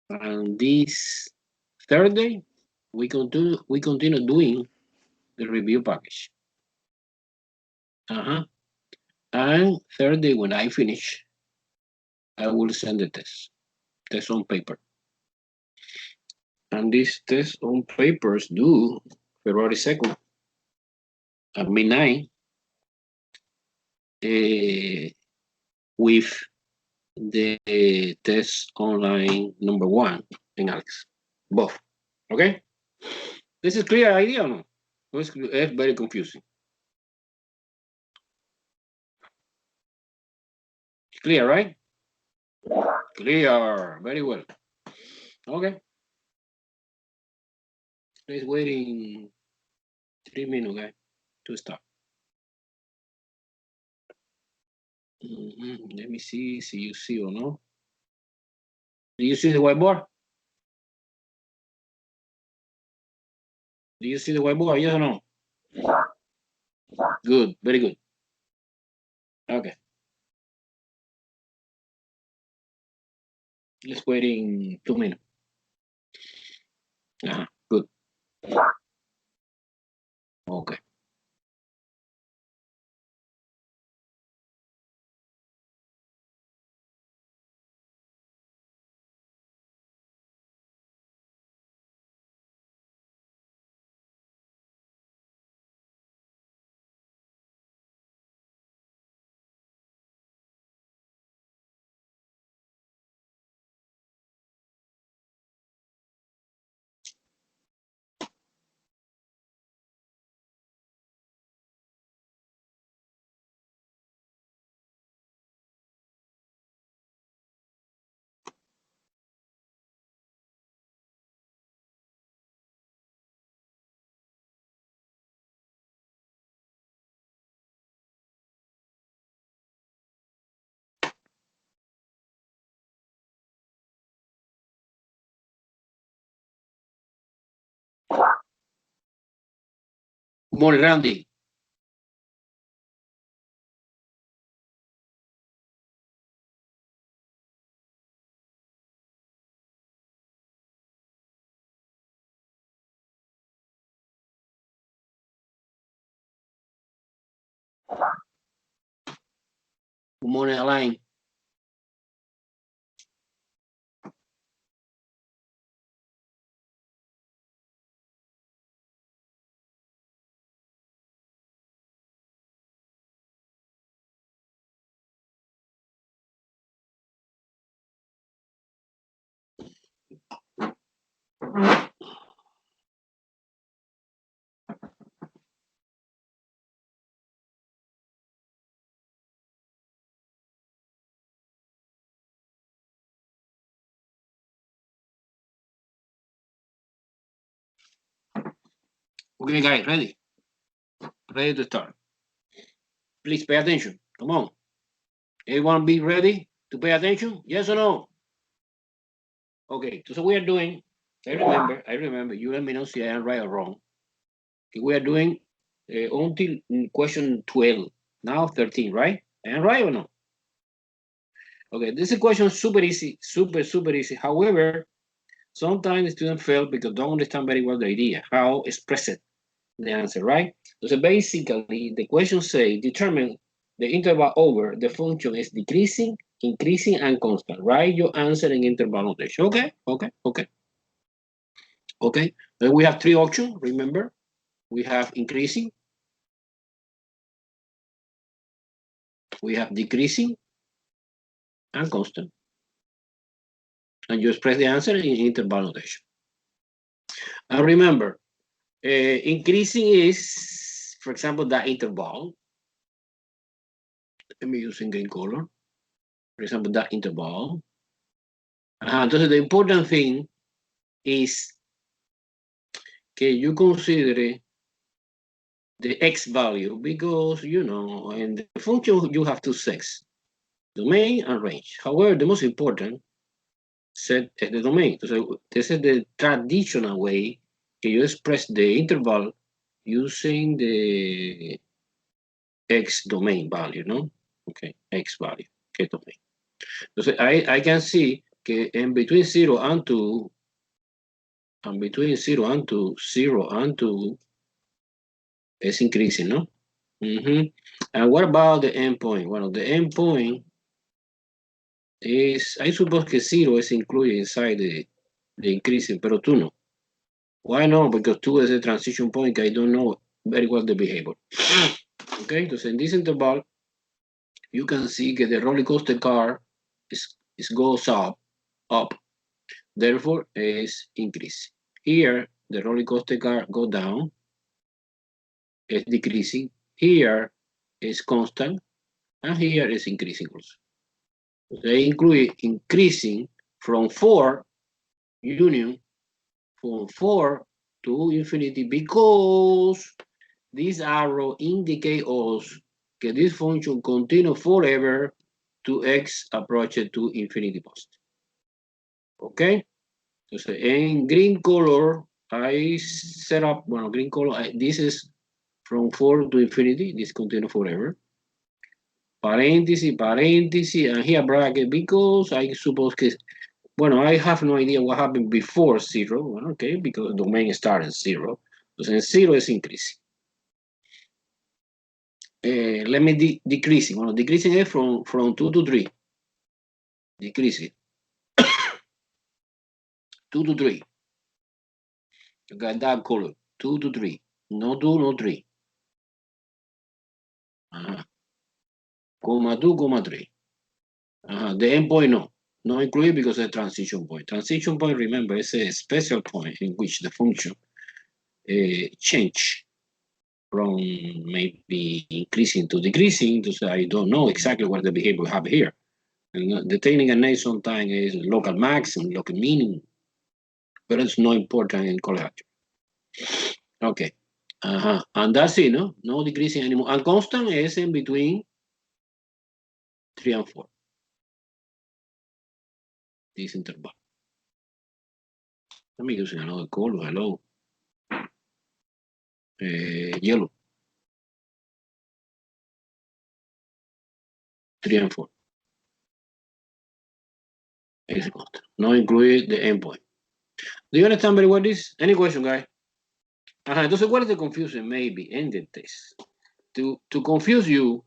And this Thursday, we continue doing the review package. And Thursday, when I finish, I will send the test on paper. And this test on papers due February 2nd at midnight with the test online number 1 and Alex, both. Okay? This is clear idea or no? It's very confusing. Clear, right? Clear. Very well. Okay. Let's waiting 3 minutes, okay, to start. Let me see you see or no. Do you see the whiteboard? Do you see the whiteboard? Yes or no? Good. Very good. Okay. Let's wait in 2 minutes. Good. Okay. Good morning, Randy. Good morning, Alain. Okay, guys, ready? Ready to start. Please pay attention. Come on. Everyone be ready to pay attention? Yes or no? Okay, so we are doing, I remember, you let me know if I am right or wrong. Okay, we are doing until question 12, now 13, right? I am right or no? Okay, this is question super easy, super easy. However, sometimes the student fail because don't understand very well the idea, how express it, the answer, right? So basically, the question say, determine the interval over the function is decreasing, increasing, and constant. Write your answer in interval notation. Okay. Then we have 3 options, remember? We have increasing, we have decreasing, and constant. And you express the answer in interval notation. And remember, increasing is, for example, that interval. Let me use in green color. For example, that interval. Entonces, the important thing is que you consider the x value because, you know, in the function you have 2 sets, domain and range. However, the most important set is the domain. So this is the traditional way que you express the interval using the x domain value, no? Okay, x value, que domain. Entonces, I can see que in between 0 and 2, and between 0 and 2, 0 and 2 is increasing, no? And what about the endpoint? Well, the endpoint is, I suppose que 0 is included inside the increasing, pero 2 no. Why no? Because 2 is a transition point. I don't know very well the behavior. Okay, so in this interval, you can see that the roller coaster car goes up. Therefore, is increasing. Here, the roller coaster car go down, is decreasing. Here is constant, and here is increasing also. They include increasing from 4 union from 4 to infinity because this arrow indicates us that this function continues forever to x approaches to infinity post. Okay? So in green color, I set up, well, green color, this is from 4 to infinity, this continues forever. Paréntesis, paréntesis, and here bracket because I suppose que, bueno, I have no idea what happened before 0, well, okay, because the domain started at 0. So in 0 is increasing. Let me decreasing. Well, decreasing is from 2 to 3. Decreasing. 2 to 3. You got that color. 2 to 3. No 2, no 3. Comma 2, comma 3. The endpoint, no. Not included because it's a transition point. Transition point, remember, is a special point in which the function change from maybe increasing to decreasing. So I don't know exactly what the behavior we have here. And the technical name sometimes is local max and local mean, but it's not important in college. Okay. And that's it, no? No decreasing anymore. And constant is in between 3 and 4. This interval. Let me use another color. Hello. Yellow. 3 and 4. Is constant. Not include the endpoint. Do you understand very well this? Any question, guys? Entonces, what is the confusion maybe in the test? To confuse you,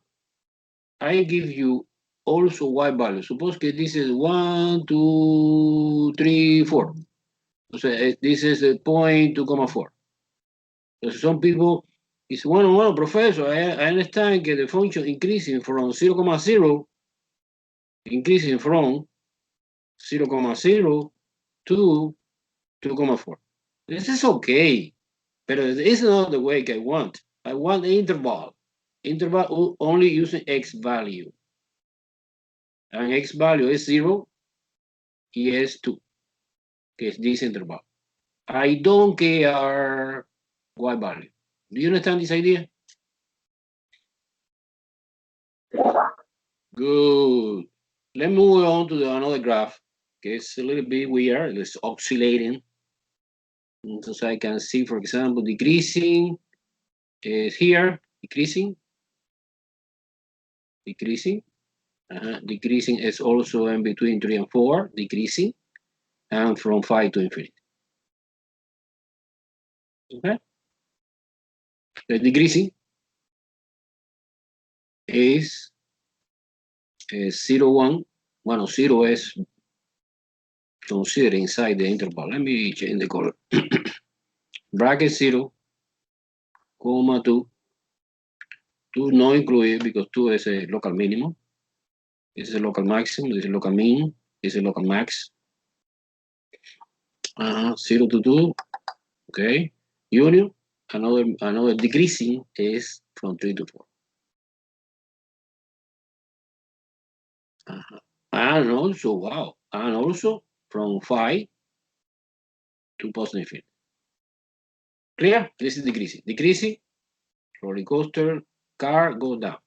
I give you also y value. Suppose that this is 1, 2, 3, 4. So this is a point 2,4. So some people is well, professor, I understand that the function increasing from 0,0, increasing from 0,0 to 2,4. This is okay, but it's not the way I want. I want the interval. Interval only using x value. And x value is 0, is 2. Okay, this interval. I don't care y value. Do you understand this idea? Good. Let's move on to another graph. Okay, it's a little bit weird. It's oscillating. So I can see, for example, decreasing is here, decreasing. Decreasing. Decreasing is also in between 3 and 4, decreasing, and from 5 to infinity. Okay? The decreasing is 0, 1. Well, 0 is considered inside the interval. Let me change the color. Bracket 0, comma 2. 2 not included because 2 is a local minimum. This is a local maximum. This is a local mean. This is a local max. 0 to 2. Okay. Union. Another decreasing is from 3 to 4. And also, wow. And also from 5 to positive infinity. Clear? This is decreasing. Decreasing. Roller coaster car goes down.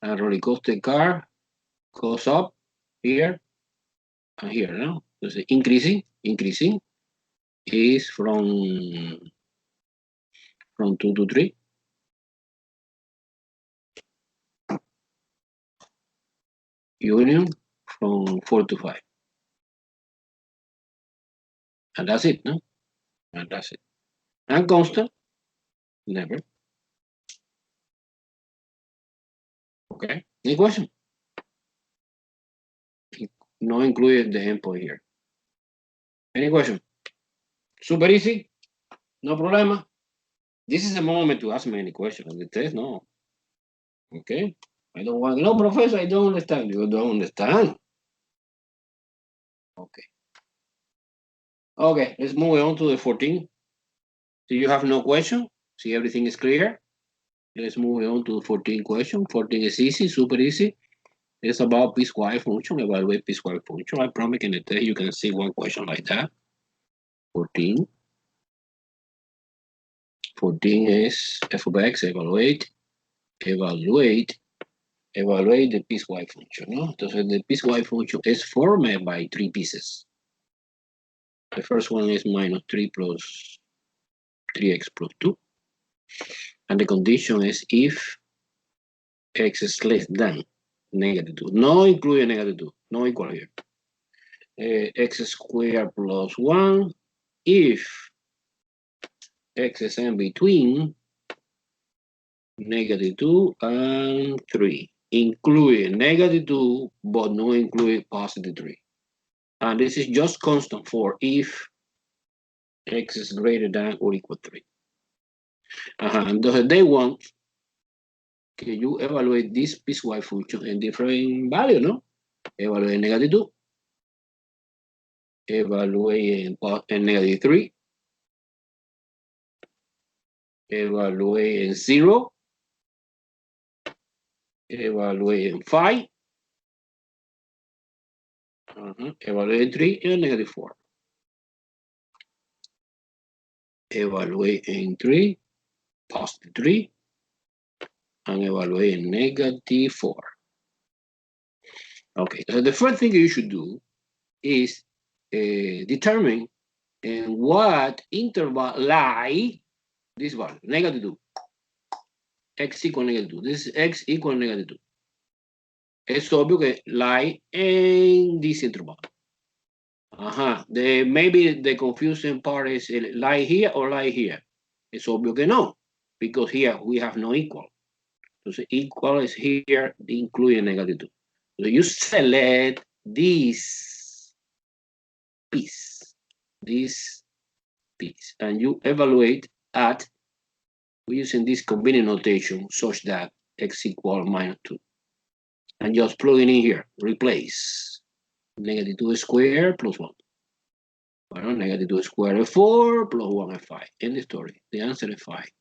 And roller coaster car goes up here and here, no? So increasing is from 2 to 3. union from 4 to 5. And that's it, no? And that's it. And constant, never. Okay, any question? No included the endpoint here. Any question? Super easy, no problema. This is the moment to ask me any question on the test, no. Okay, I don't want, no, professor, I don't understand. You don't understand. Okay. Okay, let's move on to the 14. Do you have no question? See, everything is clear. Let's move on to the 14 question. 14 is easy, super easy. It's about piecewise function, evaluate piecewise function. I promise in the test you can see one question like that. 14. 14 is f of x, evaluate the piecewise function, ¿no? Entonces, the piecewise function is formed by 3 pieces. The first one is minus 3 plus 3x plus 2. And the condition is if x is less than negative 2. No include negative 2. No equal here. X squared plus 1 if x is in between negative 2 and 3. Include negative 2, but no include positive 3. And this is just constant for if x is greater than or equal to 3. Entonces they want que you evaluate this piecewise function in different value, ¿no? Evaluate negative 2. Evaluate in negative 3. Evaluate in 0. Evaluate in 5. Evaluate in 3 and negative 4. Evaluate in 3, positive 3, and evaluate in negative 4. Okay, so the first thing you should do is determine in what interval lie this value, negative 2. X equal negative 2. This is x equal negative 2. Es obvio que lie in this interval. Maybe the confusing part is lie here or lie here. Es obvio que no, because here we have no equal. Entonces, equal is here, including negative 2. So you select this piece, and you evaluate at using this convenient notation such that x equal minus 2. And just plug it in here, replace negative 2 squared plus 1. Well, negative 2 squared is 4 plus 1 is 5. End the story. The answer is 5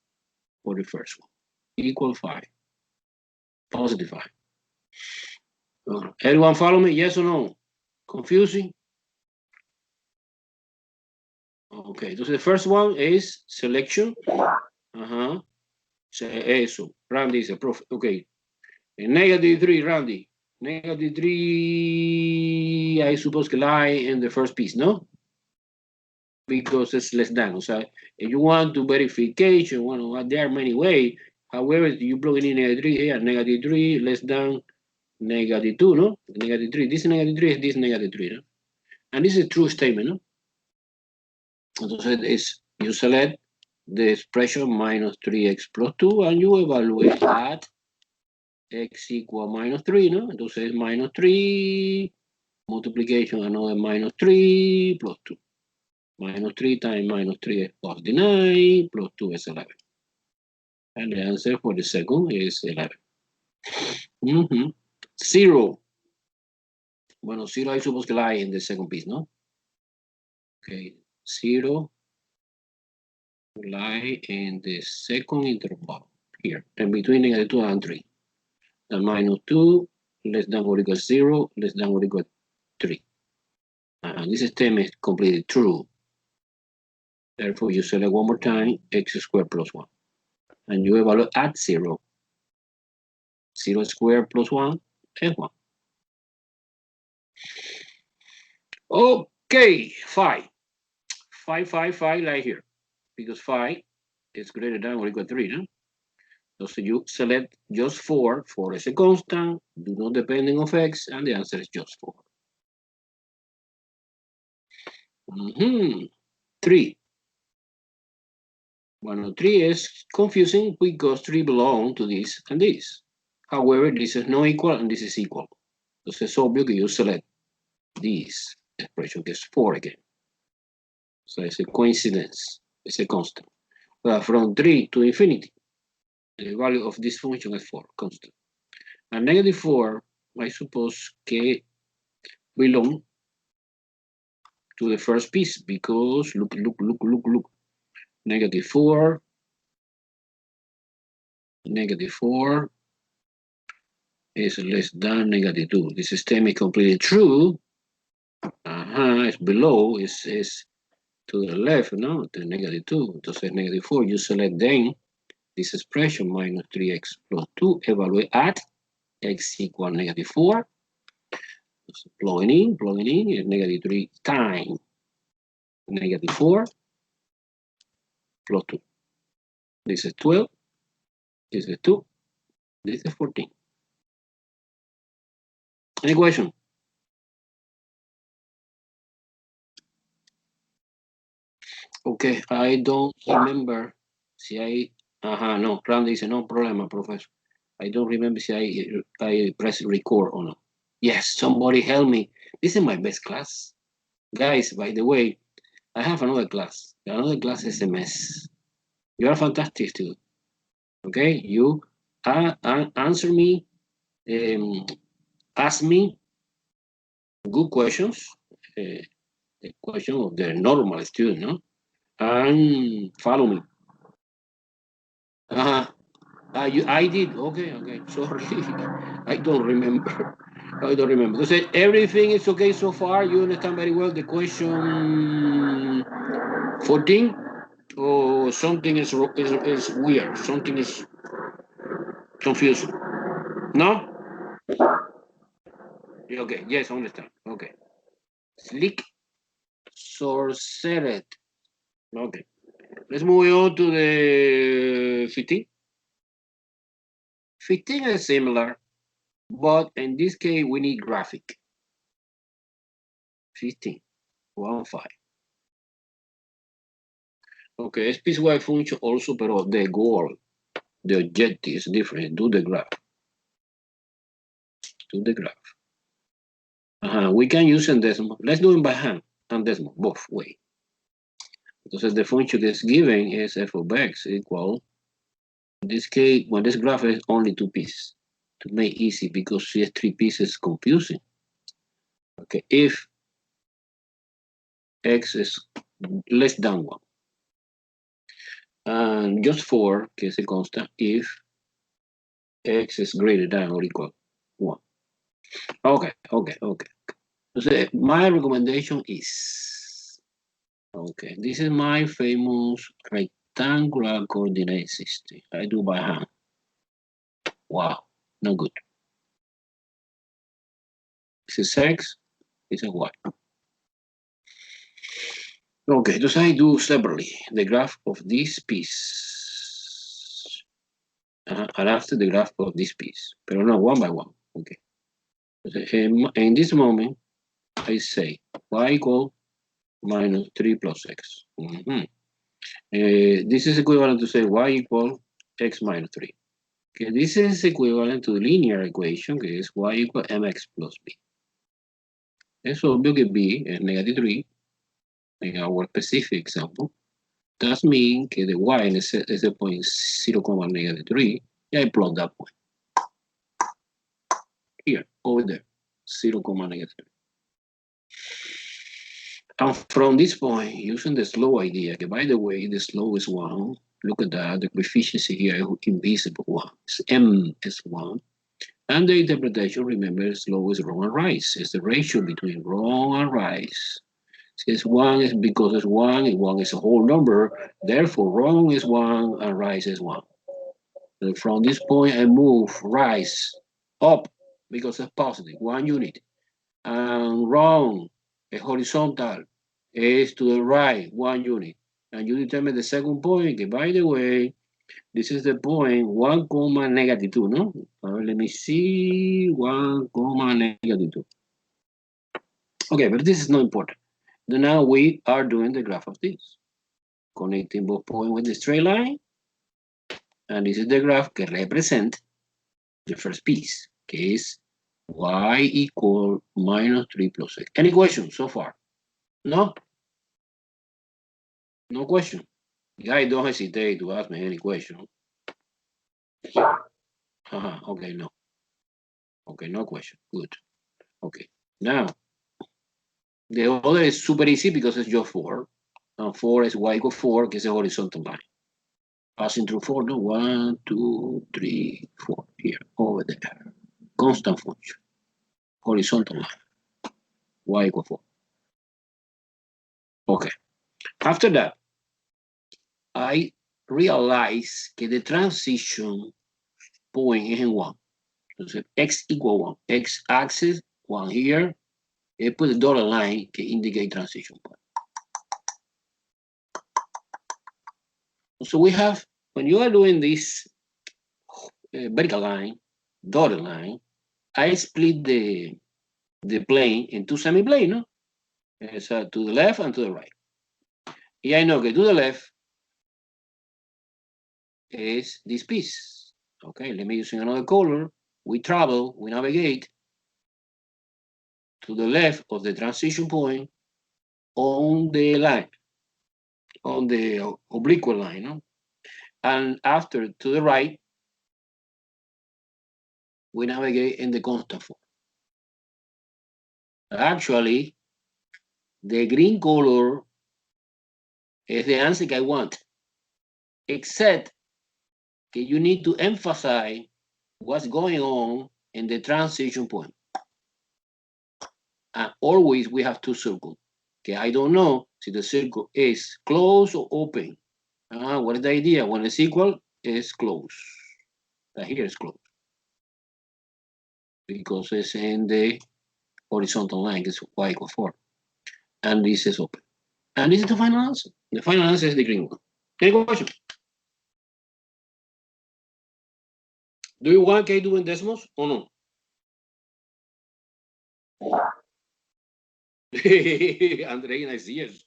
for the first one. Equal 5. Positive 5. Everyone follow me? Yes or no? Confusing? Okay, so the first one is selection. Eso. Randy is a prof. Okay. Negative 3, Randy. Negative 3, I suppose que lie in the first piece, no? Because it's less than. So if you want to verification, there are many ways. However, you plug in negative 3 here, negative 3 less than negative 2, no? Negative 3. This negative 3 is this negative 3, no? And this is a true statement, no? Entonces, you select the expression minus 3x plus 2 and you evaluate at x equal minus 3, no? Entonces, minus 3, multiplication, another minus 3 plus 2. Minus 3 times minus 3 is positive 9, plus 2 is 11. And the answer for the second is 11. 0. Bueno, 0 I suppose que lie in the second piece, no? Okay, 0 lie in the second interval here, and between negative 2 and 3. The minus 2 less than or equal 0, less than or equal 3. And this statement is completely true. Therefore, you select one more time, x squared plus 1. And you evaluate at 0. 0 squared plus 1 is 1. Okay, 5. 5 like here. Because 5 is greater than or equal to 3, no? So you select just 4. 4 is a constant, do not depending of x, and the answer is just 4. 3. Bueno, 3 is confusing because 3 belong to this and this. However, this is not equal and this is equal. Entonces es obvio que you select this expression, que es 4 again. So it's a coincidence, it's a constant. But from 3 to infinity, the value of this function is 4, constant. And negative 4, I suppose que belong to the first piece because look. Negative 4 is less than negative 2. This system is completely true. It's below, is to the left, no? To negative 2. Entonces negative 4, you select then this expression minus 3x plus 2, evaluate at x equal negative 4. So plugging in is negative 3 times negative 4 plus 2. This is 12. This is 2. This is 14. Any question? Okay, I don't remember si I... no, Randy dice, no problema, professor. I don't remember si I press record or not. Yes, somebody help me. This is my best class. Guys, by the way, I have another class. Another class is a mess. You are fantastic too. Okay, you answer me, ask me good questions, the question of the normal student, no? And follow me. I did. Okay. Sorry, I don't remember. So everything is okay so far. You understand very well the question 14, or something is weird. Something is confusing. No? Okay. Yes, I understand. Okay. Slick sorcered. Okay. Let's move on to the 15. 15 is similar, but in this case, we need graphic. 15, 1, 5. Okay, es piecewise function also, pero the goal, the objective is different. Do the graph. We can use in decimal. Let's do it by hand and decimal, both way. Entonces, the function that's given is f of x equal, in this case, when this graph is only 2 pieces, to make easy, because si es 3 pieces, confusing. Okay, if x is less than 1. And just 4, que es a constant, if x is greater than or equal 1. Okay. Entonces, my recommendation is, okay, this is my famous rectangular coordinate system. I do by hand. Wow, no good. This is x, this is y. Okay, entonces I do separately the graph of this piece. And after the graph of this piece. Pero no, one by one. Okay. In this moment, I say y equal minus 3 plus x. This is equivalent to say y equal x minus 3. Okay, this is equivalent to the linear equation, que es y equal mx plus b. Es obvio que b es negative 3 in our specific example. That means que the y in ese point 0, negative 3, yeah, I plot that point. Here, over there, 0, negative 3. And from this point, using the slope idea, okay, by the way, the slope is 1. Look at that, the coefficient here is invisible 1. M is 1. And the interpretation, remember, slope is wrong and rise. It's the ratio between wrong and rise. Since 1 is because it's 1, and 1 is a whole number, therefore wrong is 1 and rise is 1. And from this point, I move rise up because it's positive, 1 unit. And wrong, a horizontal, is to the right, 1 unit. And you determine the second point, okay, by the way, This is the point 1 comma negative 2, no? Let me see, 1 comma negative 2. Okay, but this is not important. Now we are doing the graph of this, connecting both points with the straight line, and this is the graph que represent the first piece, que es y equal minus 3 plus x. Any questions so far? No? No question. Guys, don't hesitate to ask me any question. Okay, no. Okay, no question. Good. Okay. Now, the other is super easy because it's just 4. And 4 is y equal 4, que es a horizontal line. Passing through 4, no? 1, 2, 3, 4. Here, over there. Constant function. Horizontal line. Y equal 4. Okay. After that, I realize que the transition point is in 1. Entonces, x equal 1. X axis, 1 here. I put the dotted line to indicate transition point. So we have, when you are doing this vertical line, dotted line, I split the plane into semi-plane, no? So to the left and to the right. Y I know que to the left is this piece. Okay, let me use another color. We travel, we navigate to the left of the transition point on the line, on the oblique line, no? And after to the right, we navigate in the constant form. Actually, the green color is the answer I want, except that you need to emphasize what's going on in the transition point. And always we have two circles. Okay, I don't know if the circle is closed or open. What is the idea? When it's equal, it's closed. Here it's closed. Because it's in the horizontal line, it's y equal 4. And this is open. And this is the final answer. The final answer is the green one. Any question? Do you want que I do in decimals or no? Andreina is yes.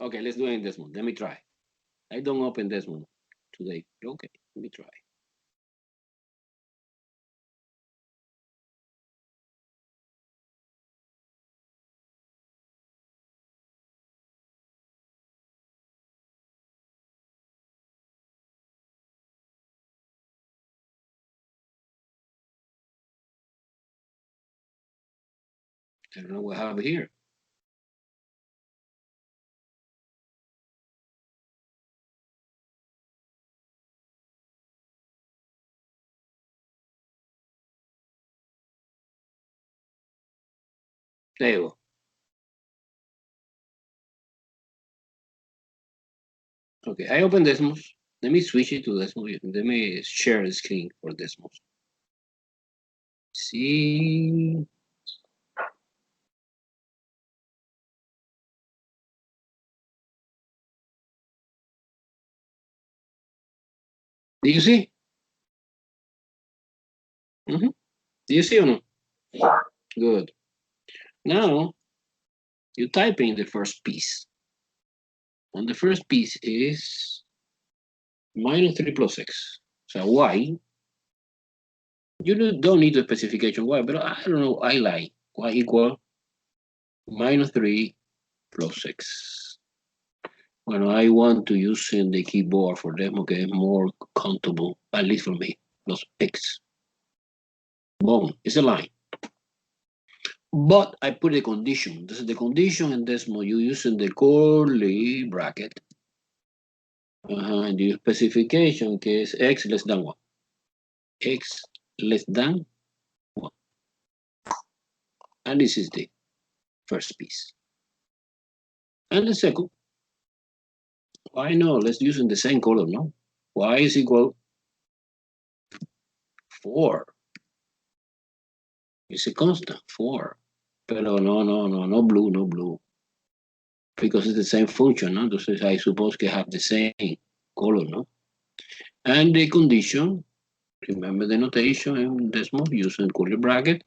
Okay, let's do it in decimal. Let me try. I don't open decimal today. Okay, let me try. I don't know what I have here. There you go. Okay, I open decimals. Let me switch it to decimals. Let me share the screen for decimals. See. Do you see? Do you see or no? Good. Now, you type in the first piece. And the first piece is minus 3 plus x. So y. You don't need the specification y, but I don't know, I like y equal minus 3 plus x. When I want to use in the keyboard for them, okay, more comfortable, at least for me, plus x. Boom, it's a line. But I put a condition. This is the condition in decimal. You using the curly bracket. And the specification is x less than 1. X less than 1. And this is the first piece. And the second, why no? Let's use in the same color, no? Y is equal 4. It's a constant, 4. But no blue, no blue. Because it's the same function, no? Entonces I suppose que have the same color, no? And the condition, remember the notation in decimal using curly bracket.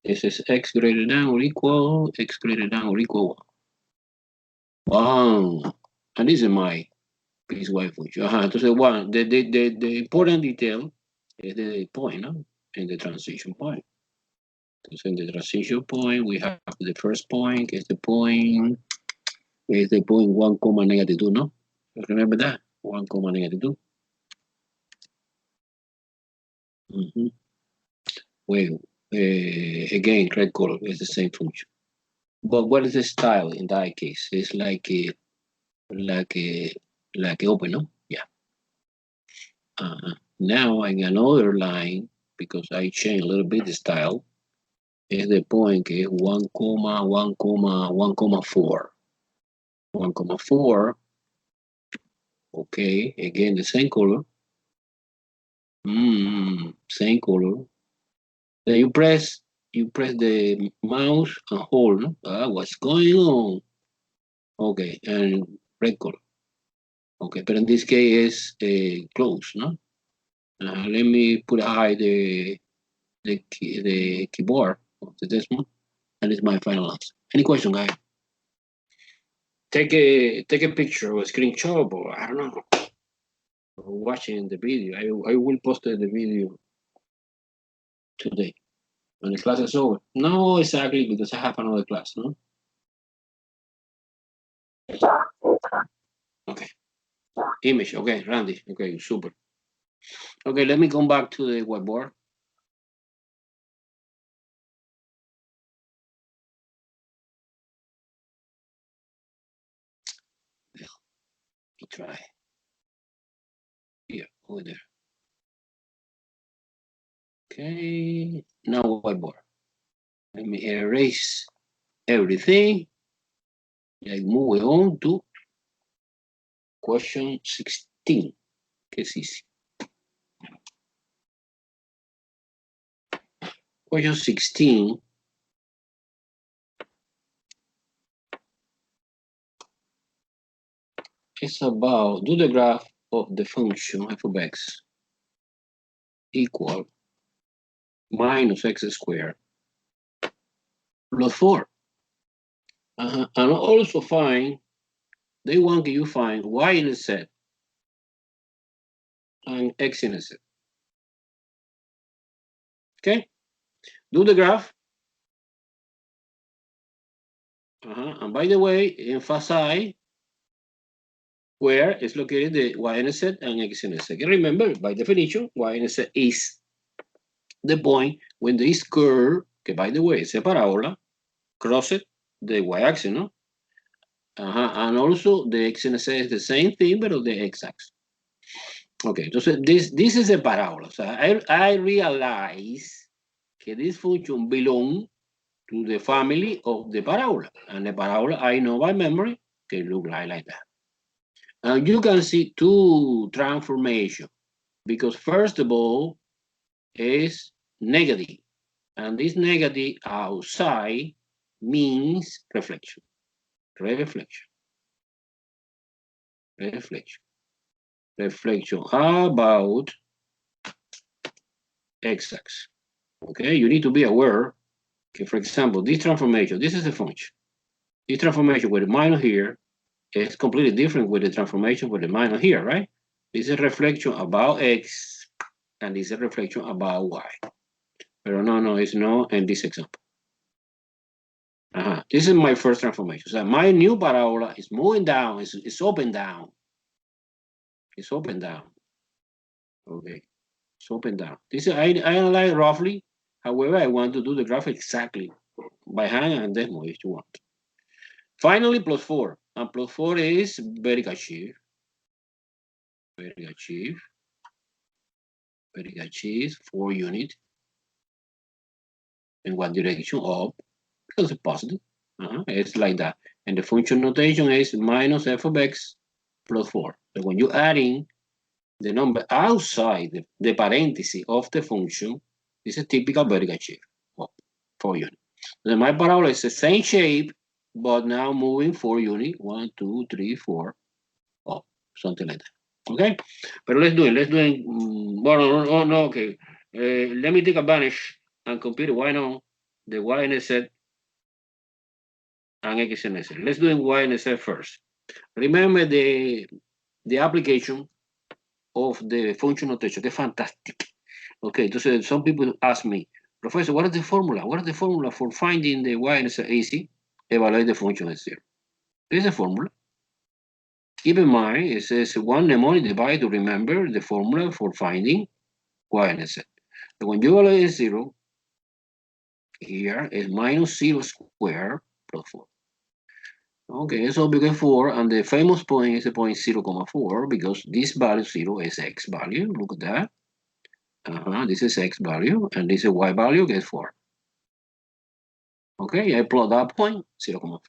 This is x greater than or equal, x greater than or equal 1. And this is my piecewise function. Entonces, one, the important detail is the point, no? In the transition point. Entonces, in the transition point, we have the first point, is the point 1 comma negative 2, no? Remember that? 1 comma negative 2. Well, again, red color is the same function. But what is the style in that case? It's like open, no? Yeah. Now in another line, because I changed a little bit the style, is the point que 1 comma 1 comma 1 comma 4. 1 comma 4. Okay, again the same color. Same color. Then you press the mouse and hold. No? What's going on? Okay, and red color. Okay, but in this case is close, no? Let me put high the keyboard of the decimal, and it's my final answer. Any question, guys? Take a picture or a screenshot, or I don't know. Watching the video. I will post the video today when the class is over. No, exactly, because I have another class, no? Okay. Image, okay, Randy. Okay, super. Okay, let me come back to the whiteboard. Well, let me try. Here, over there. Okay, now whiteboard. Let me erase everything. Like moving on to question 16. Que es easy. Question 16 is about do the graph of the function f of x equal minus x squared plus 4. And also find, they want you find y-intercept and x-intercept. Okay? Do the graph. And by the way, emphasize where is located the y-intercept and x-intercept. Remember, by definition, y-intercept is the point when this curve, que by the way, is a parabola, crosses the y-axis, no? And also the x-intercept is the same thing, but of the x-axis. Okay, so this is a parabola. So I realize que this function belongs to the family of the parabola. And the parabola, I know by memory, can look like that. And you can see two transformations, because first of all is negative. And this negative outside means reflection. Reflection. Reflection about x-axis. Okay, you need to be aware. Okay, for example, this transformation, this is a function. This transformation with the minus here is completely different with the transformation with the minus here, right? This is a reflection about x, and this is a reflection about y. But no, it's not in this example. This is my first transformation. So my new parabola is moving down, it's open down. It's open down. Okay, it's open down. This is, I analyze roughly. However, I want to do the graph exactly by hand and demo if you want. Finally, plus 4. And plus 4 is very achieved. Very achieved. Very achieved. 4 units. In what direction? Up. Because it's positive. It's like that. And the function notation is minus f of x plus 4. So when you add in the number outside the parenthesis of the function, this is a typical vertical shape. 4 units. So my parabola is the same shape, but now moving 4 units. 1, 2, 3, 4. Something like that. Okay, but let's do it. Let's do it. Well, no, okay. Let me take advantage and compare. Why not? The Y-Intercept and X-Intercept. Let's do it Y-Intercept first. Remember the application of the function notation. They're fantastic. Okay, so some people ask me, Professor, what is the formula? What is the formula for finding the Y-Intercept? Easy. Evaluate the function as zero. There's a formula. Keep in mind, it says one mnemonic device to remember the formula for finding Y-Intercept. So when you evaluate zero, here is minus 0 squared plus 4. Okay, so because 4, and the famous point is the point 0, 0,4, because this value 0 is x value. Look at that. This is x value, and this is y value, get 4. Okay, I plot that point, 0, 0,4.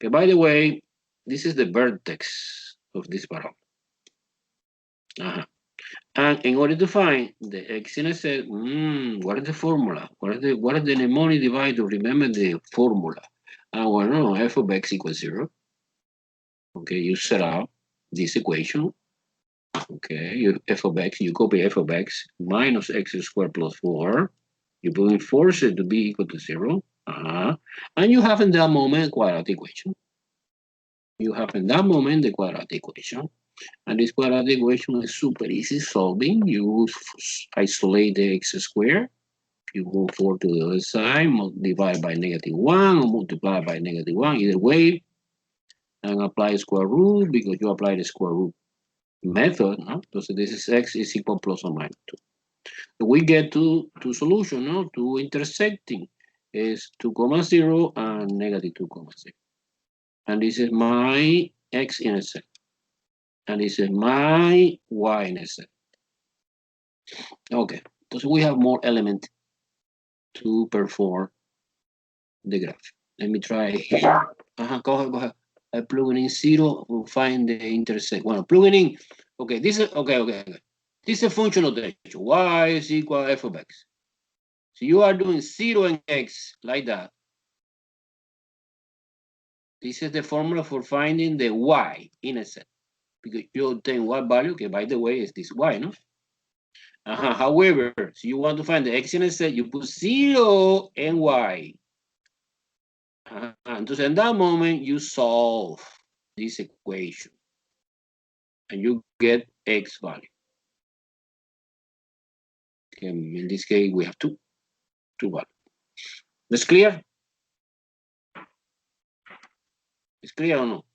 Okay, by the way, this is the vertex of this parabola. And in order to find the x-intercept, what is the formula? What is the mnemonic device to remember the formula? Well, no, f of x equals 0. Okay, you set up this equation. Okay, you f of x, you copy f of x minus x squared plus 4. You put force it to be equal to 0. And you have in that moment quadratic equation. You have in that moment the quadratic equation. And this quadratic equation is super easy solving. You isolate the x squared. You move 4 to the other side, divide by -1 or multiply by -1, either way, and apply square root because you apply the square root method. No? So this is x is equal plus or minus 2. So we get two solutions, no? Two intersecting is 2, 0 and -2, 0. And this is my x-intercept. And this is my y-intercept. Okay, so we have more element to perform the graph. Let me try here. Go ahead. I plug in 0 to find the intersect. Well, plugging in. Okay, this is okay. This is a function notation. Y is equal to f of x. So you are doing 0 and x like that. This is the formula for finding the y-intercept. Because you obtain what value, okay, by the way, is this y, no? However, so you want to find the x-intercept, you put 0 and y. Entonces, in that moment, you solve this equation. And you get x value. Okay, in this case, we have two values. That's clear? It's clear or no?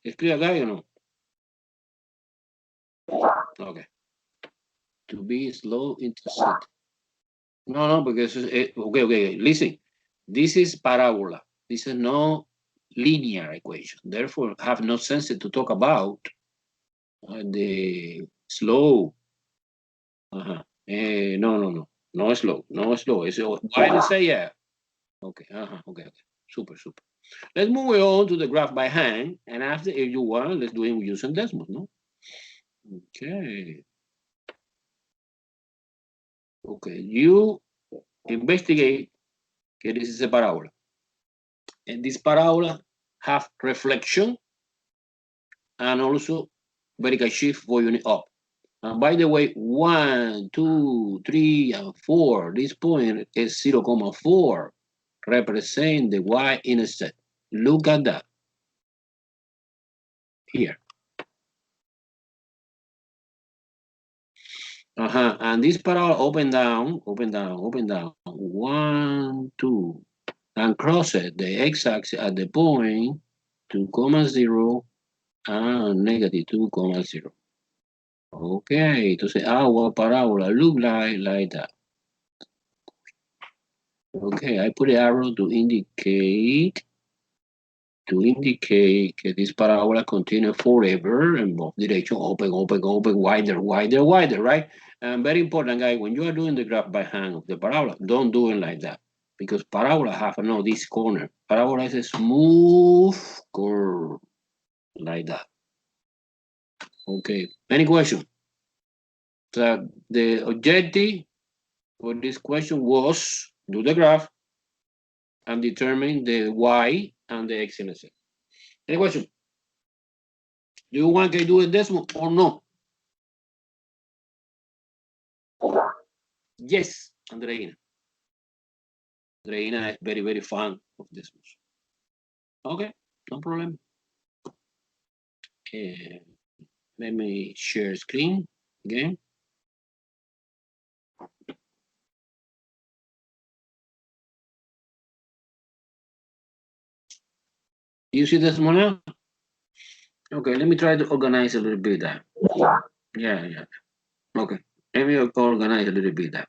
It's clear, guy, or no? Okay. To be slow intersect. No, because okay. Listen, this is parabola. This is no linear equation. Therefore, have no sense to talk about the slow. No slow. It's why I say yeah. Okay. Okay. Super. Let's move on to the graph by hand, and after, if you want, let's do it using decimals, no? Okay. Okay, you investigate. Okay, this is a parabola. And this parabola have reflection and also vertical shift for unit up. And by the way, 1, 2, 3, and 4, this point is 0, 0,4, represent the y-intercept. Look at that here. And this parabola open down, 1, 2, and cross it, the x-axis at the point 2, 0, and -2, 0. Okay, entonces our parabola look like that. Okay, I put an arrow to indicate that this parabola continue forever in both directions, open, wider, right? And very important, guys, when you are doing the graph by hand of the parabola, don't do it like that. Because parabola have this corner. Parabola is a smooth curve like that. Okay, any question? So the objective for this question was do the graph and determine the y and the x-intercept. Any question? Do you want to do a decimal or no? Yes, Andreina. Andreina is very, very fond of decimals. Okay, no problem. Let me share screen again. You see this one now? Okay, let me try to organize a little bit that. Yeah. Okay, let me organize a little bit that.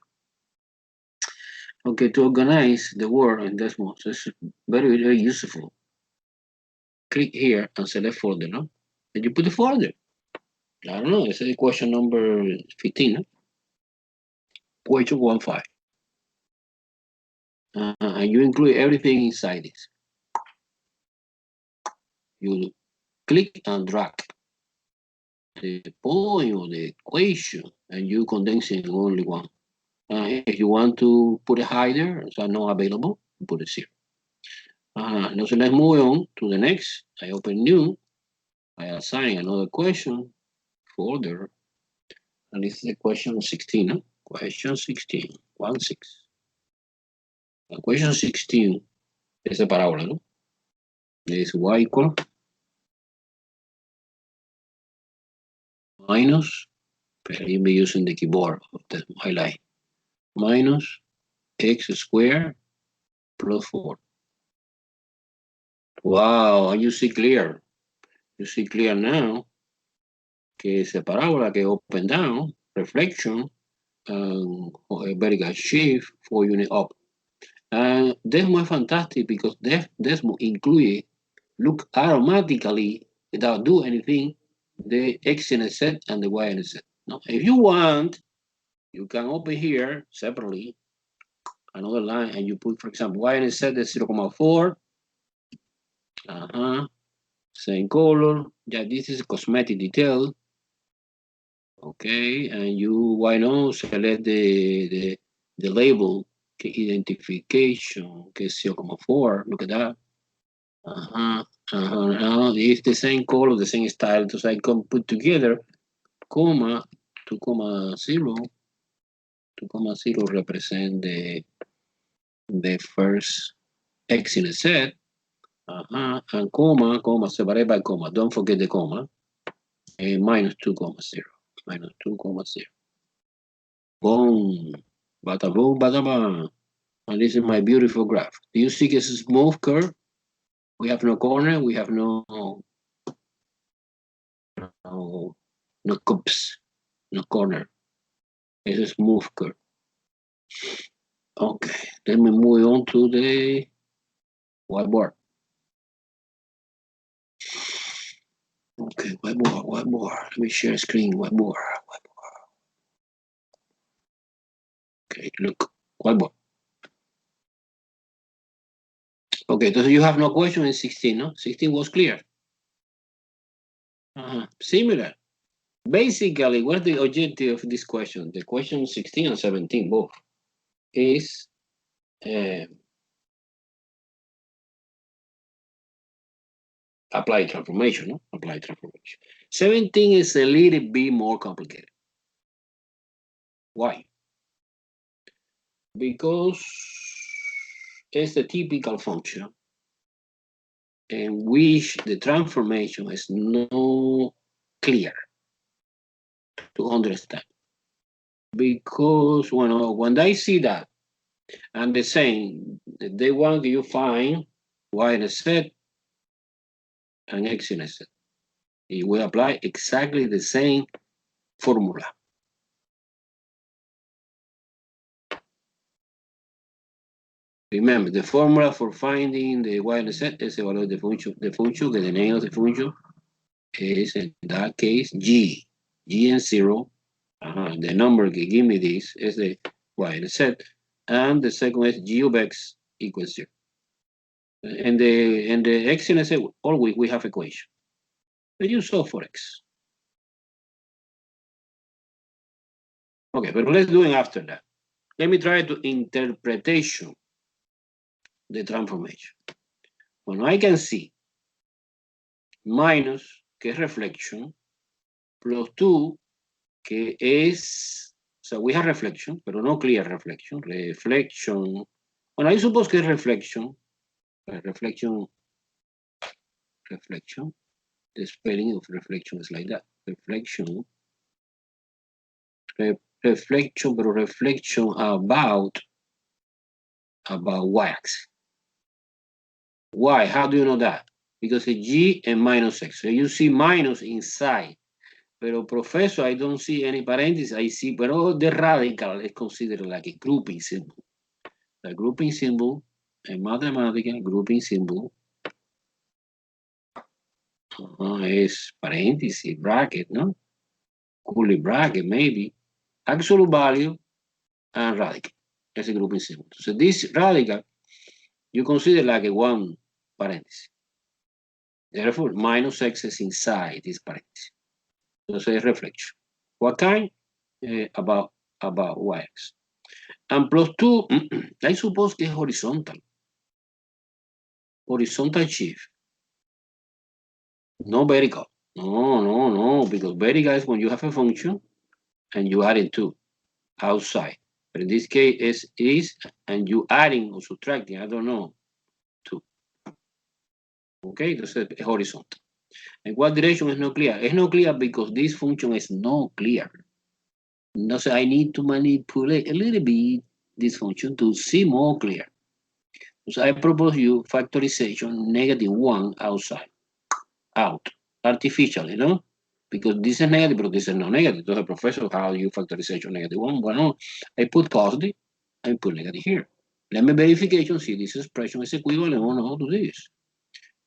Okay, to organize the word in decimals is very, very useful. Click here and select folder, no? And you put the folder. I don't know, this is question number 15, no? Question 15. And you include everything inside this. You click and drag the point or the equation, and you condense it in only one. If you want to put a hider, so not available, put it here. Now, so let's move on to the next. I open new. I assign another question folder, and this is the question 16. No? Question 16, 1-6. Question 16 is a parábola, no? Is y equal minus, you'll be using the keyboard of the highlight, minus x squared plus 4. Wow, you see clear. You see clear now que es a parábola que up and down, reflection, and vertical shift, 4 unit up. And Desmo is fantastic because Desmo include, look automatically without do anything, the X-intercept and the Y-intercept. Now, if you want, you can open here separately another line and you put, for example, Y-intercept is 0.4. Same color. Yeah, this is a cosmetic detail. Okay, and you why not select the label identification que es 0.4. Look at that. It's the same color, the same style. So I can put together comma 2,0. 2,0 represent the first X in a set. And comma separated by comma. Don't forget the comma. Minus 2,0. Minus 2,0. Boom. Bada boom, bada bang. And this is my beautiful graph. Do you see it's a smooth curve? We have no corner, we have no cups, no corner. It's a smooth curve. Okay, let me move on to the whiteboard. Okay, whiteboard. Let me share screen, whiteboard. Okay, look, whiteboard. Okay, so you have no question in 16, no? 16 was clear. Similar. Basically, what's the objective of this question? The question 16 and 17 both is applied transformation, no? Applied transformation. 17 is a little bit more complicated. Why? Because it's a typical function in which the transformation is not clear to understand. Because when they see that, and they're saying they want you find Y-intercept and X-intercept, it will apply exactly the same formula. Remember, the formula for finding the Y-intercept is evaluate the function, que the name of the function is, in that case, G and 0. The number that give me this is the Y-intercept, and the second is G of X equals 0. And the X-intercept, always we have equation. But you solve for X. Okay, but let's do it after that. Let me try to interpretation the transformation. When I can see minus que es reflection, plus 2, que es, so we have reflection, pero no clear reflection. Reflection, bueno, I suppose que es reflection. Reflection, the spelling of reflection is like that. Reflection, reflection, pero reflection about y-axis. Why? How do you know that? Because it's G and minus X. So you see minus inside. Pero professor, I don't see any parentheses. I see, pero the radical is considered like a grouping symbol. The grouping symbol, a mathematical grouping symbol, is parenthesis, bracket, no? Curly bracket, maybe. Absolute value and radical. That's a grouping symbol. So this radical, you consider like a one parenthesis. Therefore, minus X is inside this parenthesis. Entonces, reflection. What kind? About y-axis. And plus 2, I suppose que es horizontal. Horizontal shift. No vertical. No, because vertical is when you have a function and you add it 2 outside. But in this case, is and you adding or subtracting, I don't know, 2. Okay, entonces es horizontal. In what direction is not clear? It's not clear because this function is not clear. So I need to manipulate a little bit this function to see more clear. So I propose you factorization -1 outside, out, artificially, no? Because this is negative, but this is not negative. So, professor, how do you factorization -1? Well, I put positive, I put negative here. Let me verification, see this expression is equivalent or not to this.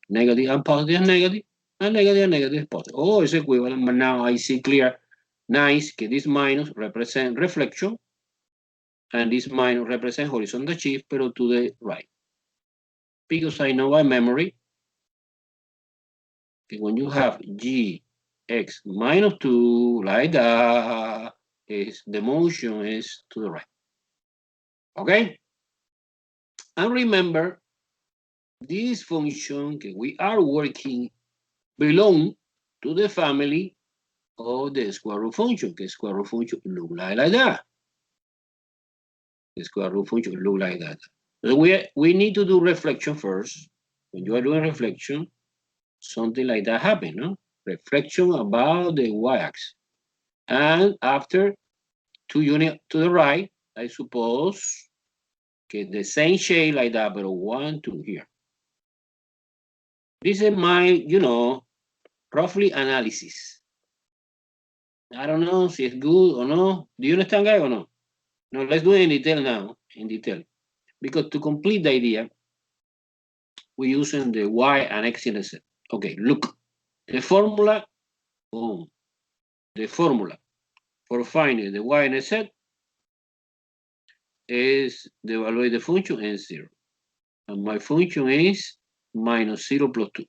Negative and positive is negative, and negative is positive. Oh, it's equivalent, but now I see clear, nice, que this minus represent reflection, and this minus represent horizontal shift, pero to the right. Because I know by memory that when you have gx minus 2, like that, the motion is to the right. Okay? And remember, this function that we are working belong to the family of the square root function, que square root function look like that. The square root function look like that. So we need to do reflection first. When you are doing reflection, something like that happen, no? Reflection about the y-axis. And after 2 units to the right, I suppose, okay, the same shape like that, but 1, 2 here. This is my, roughly analysis. I don't know if it's good or no. Do you understand, guys, or no? No, let's do it in detail now, Because to complete the idea, we're using the y and x-intercept. Okay, look, the formula, boom. The formula for finding the y-intercept is the evaluate the function and 0. And my function is -0 plus 2.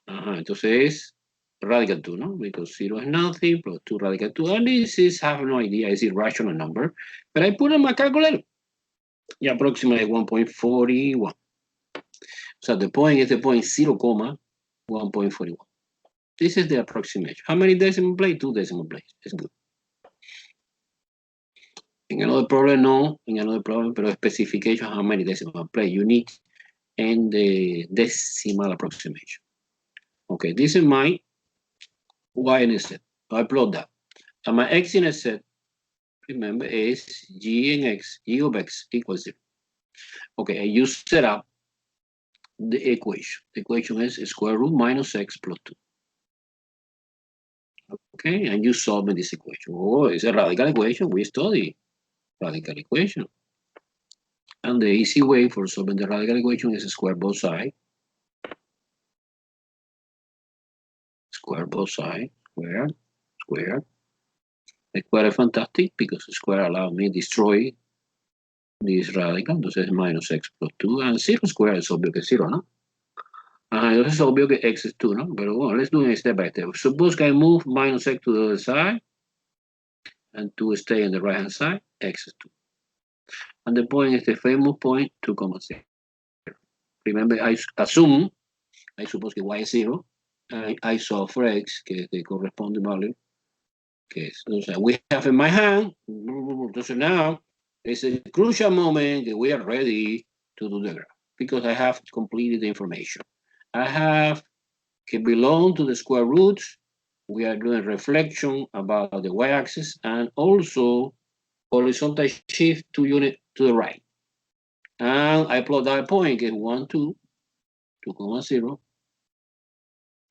Entonces es radical 2, ¿no? Because 0 is nothing, plus 2 radical 2. And this is, I have no idea, it's irrational number. But I put on my calculator. Yeah, approximately 1.41. So the point is the point 0, 1.41. This is the approximation. How many decimal places? 2 decimal places. It's good. In another problem, no. In another problem, pero specification, how many decimal places you need and the decimal approximation. Okay, this is my y-intercept. I plot that. And my x-intercept, remember, is g and x, g of x equals 0. Okay, and you set up the equation. The equation is square root minus x plus 2. Okay, and you solve this equation. Oh, it's a radical equation. We study radical equation. And the easy way for solving the radical equation is square both sides. Square both sides. Square. The square is fantastic because the square allows me to destroy this radical. Entonces es minus x plus 2. And 0 square es obvio que es 0, ¿no? Entonces es obvio que x is 2, ¿no? Pero bueno, let's do it step by step. Suppose I move minus x to the other side. And 2 stay on the right hand side. X is 2. And the point is the famous point 2, 0. Remember, I suppose que y is 0. I saw for x, que es the corresponding value, que es, o sea, we have in my hand. Entonces now, it's a crucial moment that we are ready to do the graph because I have completed the information. I have que belong to the square roots. We are doing reflection about the y-axis and also horizontal shift 2 units to the right. And I plot that point, is 1, 2, 2,0.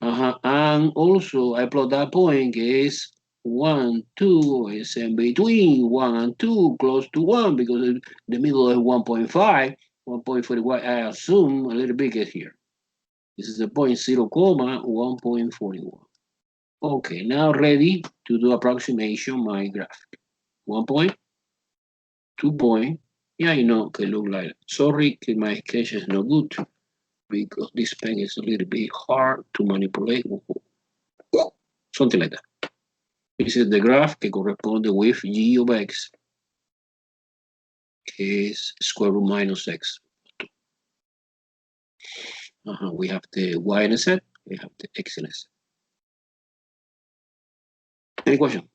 And also I plot that point is 1, 2, is in between 1 and 2, close to 1, because the middle is 1.5, 1.41, I assume a little bigger here. This is the point 0, 1.41. Okay, now ready to do approximation my graph. 1 point, 2 point. Yeah, I know, okay, look like, sorry, my sketch is no good because this pen is a little bit hard to manipulate. Something like that. This is the graph que corresponde with g of x, que es square root minus x. We have the y-intercept, we have the x-intercept. Any question?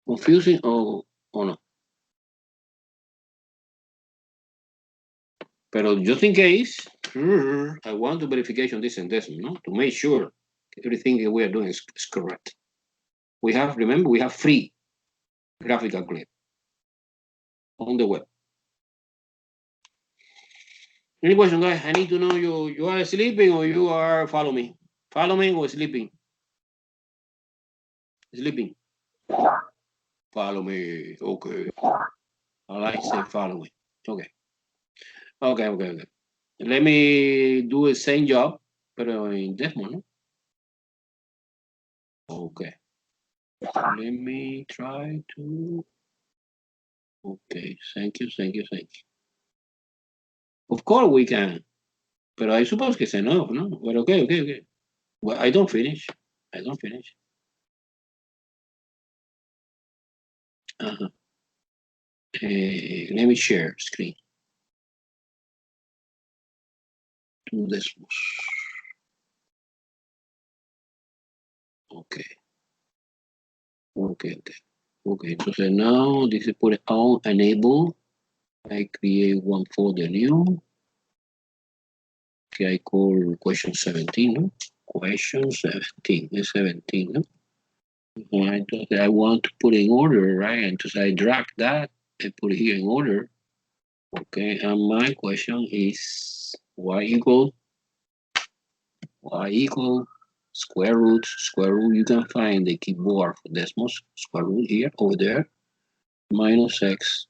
Confusing or no? But just in case, I want to verification this and this, no? To make sure everything that we are doing is correct. We have, remember, we have free graphic calculator on the web. Any question, guys? I need to know you are sleeping or you are following me? Following or sleeping? Sleeping. Follow me. Okay. I like say follow me. Okay. Okay. Let me do the same job, pero in Desmond, no? Okay. Let me try to. Okay. Thank you. Of course we can. But I suppose it's enough, no? But okay. Well, I don't finish. Let me share screen. Do this. Okay. Entonces now this is put on enable. I create one folder new. Que I call question 17, no? Question 17, it's 17, no? Entonces I want to put in order, right? Entonces I drag that and put it here in order. Okay, and my question is y equal square root, you can find the keyboard for Desmos, square root here, over there, minus x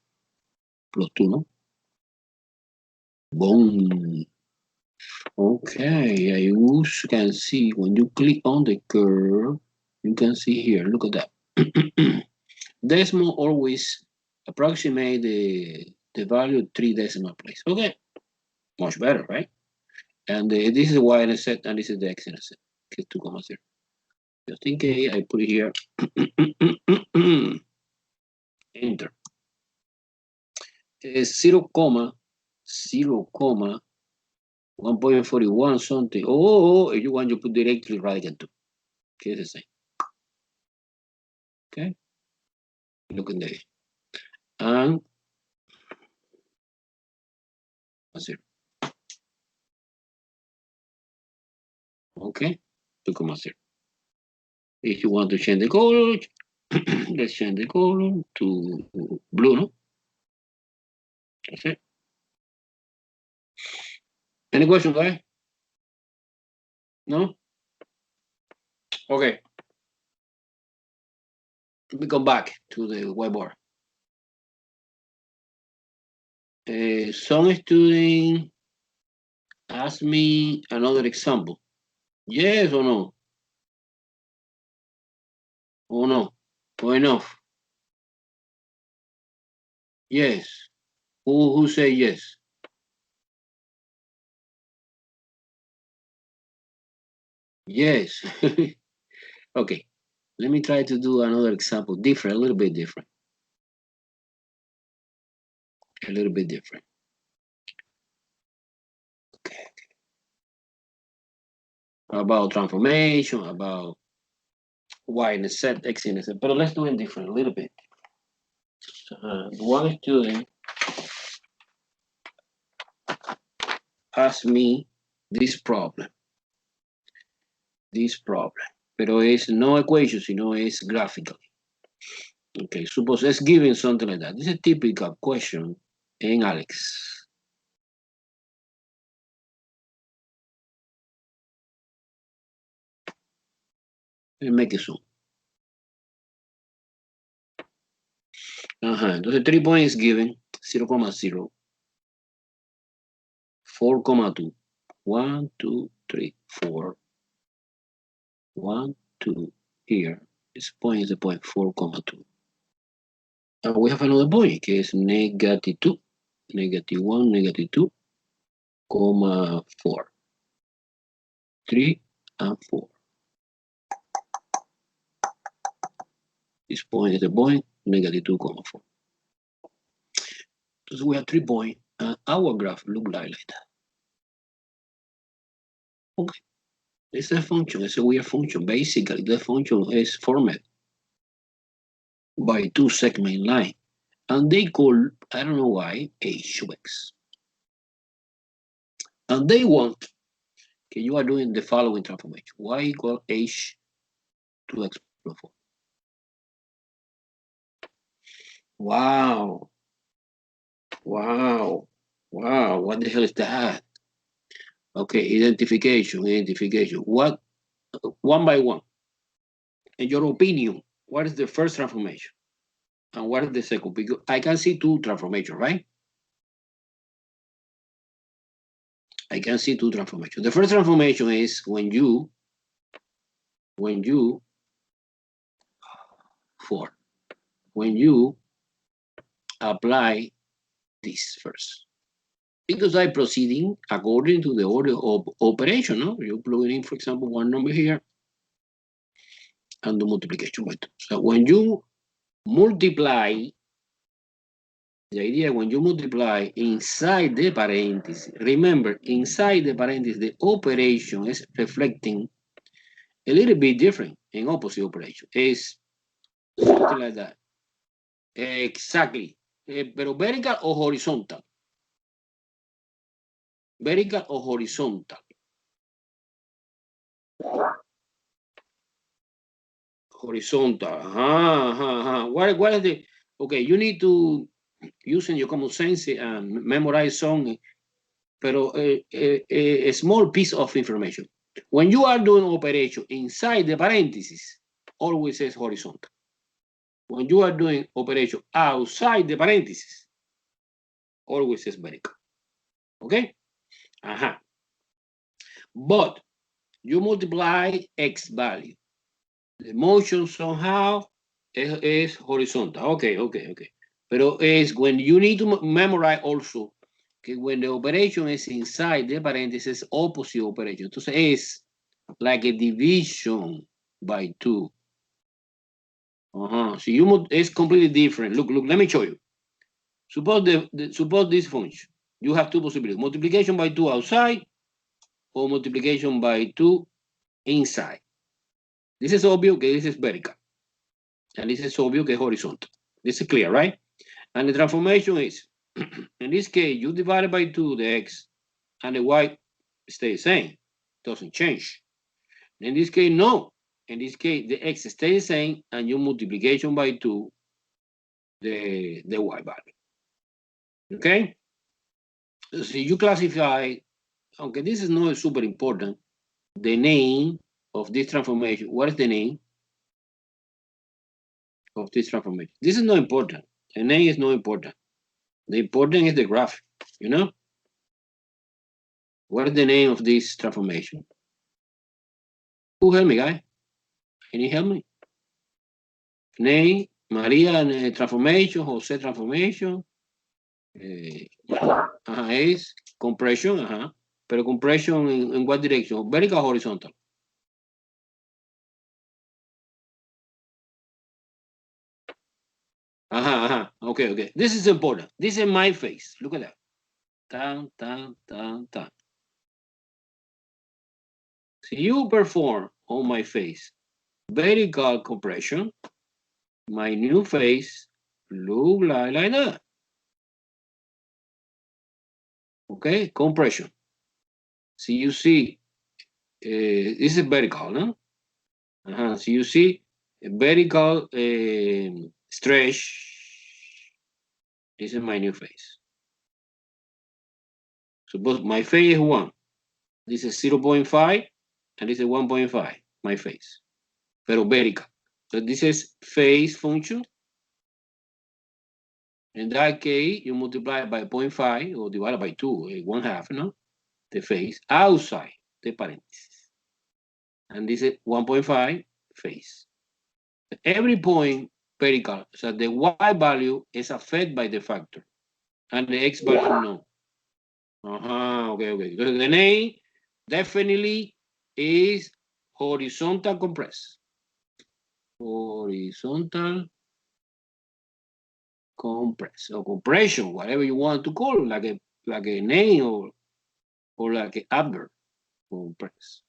plus 2, no? Boom. Okay, you can see when you click on the curve, you can see here, look at that. Decimal always approximate the value 3 decimal place. Okay, much better, right? And this is the y-intercept and this is the x-intercept. Okay, 2,0. Just in case, I put it here. Enter. 0, 1.41 something. If you want, you put directly right into. Okay, the same. Okay, look in there. And 0. Okay, 2,0. If you want to change the color, let's change the color to blue, no? That's it. Any question, guys? No? Okay. Let me go back to the whiteboard. Some student asked me another example. Yes or no? Or no? Or enough? Yes. Who say yes? Yes. Okay. Let me try to do another example. Different, a little bit different. A little bit different. Okay. about transformation, about Y-Intercept, X-Intercept, but let's do it different a little bit. One student asked me this problem, pero es no equation, sino es graphically. Okay, suppose it's given something like that. This is a typical question in Alex. Let me make it zoom. Entonces 3 points given, 0,0, 4,2, 1, 2, 3, 4, 1, 2, here. This point is the point 4,2. And we have another point, que es -2, -1, -2, 4, 3 and 4. This point is the point, -2,4. So we have 3 points, and our graph look like that. Okay, it's a function, it's a weird function. Basically, the function is formed by 2 segment line, and they call, I don't know why, h of x. And they want, okay, you are doing the following transformation. Y equal h to x plus 4. Wow. Wow. Wow. What the hell is that? Okay, identification. What, one by one, in your opinion, what is the first transformation? And what is the second? Because I can see 2 transformations, right? I can see 2 transformations. The first transformation is when you apply this first. Because I'm proceeding according to the order of operation, no? You plug in, for example, one number here and do multiplication by 2. So when you multiply, the idea when you multiply inside the parenthesis, remember, inside the parenthesis, the operation is reflecting a little bit different in opposite operation. It's something like that. Exactly. Pero vertical o horizontal. Vertical o horizontal. Horizontal. What is the, okay, you need to using your common sense and memorize some, pero a small piece of information. When you are doing operation inside the parentheses, always says horizontal. When you are doing operation outside the parentheses, always says vertical. Okay? But you multiply x value. The motion somehow is horizontal. Okay. Pero es when you need to memorize also que when the operation is inside the parentheses, opposite operation. Entonces es like a division by 2. So it's completely different. Look, let me show you. Suppose this function. You have 2 possibilities. Multiplication by 2 outside or multiplication by 2 inside. This is obvious que this is vertical. And this is obvious que es horizontal. This is clear, right? And the transformation is, in this case, you divide it by 2, the x, and the y stays the same. Doesn't change. In this case, no. In this case, the x stays the same, and you multiplication by 2, the y value. Okay? So you classify, okay, this is not super important, the name of this transformation. What is the name of this transformation? This is not important. The name is not important. The important is the graph, you know? What is the name of this transformation? Who help me, guy? Can you help me? Name, Maria transformation, Jose transformation. Es compression, pero compression in what direction? Vertical or horizontal? Okay. This is important. This is my face. Look at that. Tan. you perform on my face vertical compression, my new face look like that. Okay, compression. So you see, this is vertical, no? So you see a vertical stretch. This is my new face. Suppose my face is 1. This is 0.5, and this is 1.5, my face. Pero vertical. So this is phase function. In that case, you multiply by 0.5 or divide by 2, 1/2, no? The phase outside the parentheses. And this is 1.5 phase. Every point vertical, so the y value is affected by the factor, and the x value no. Okay. So the name definitely is horizontal compress. Horizontal compress or compression, whatever you want to call it, like a name or like an adverb. Compress.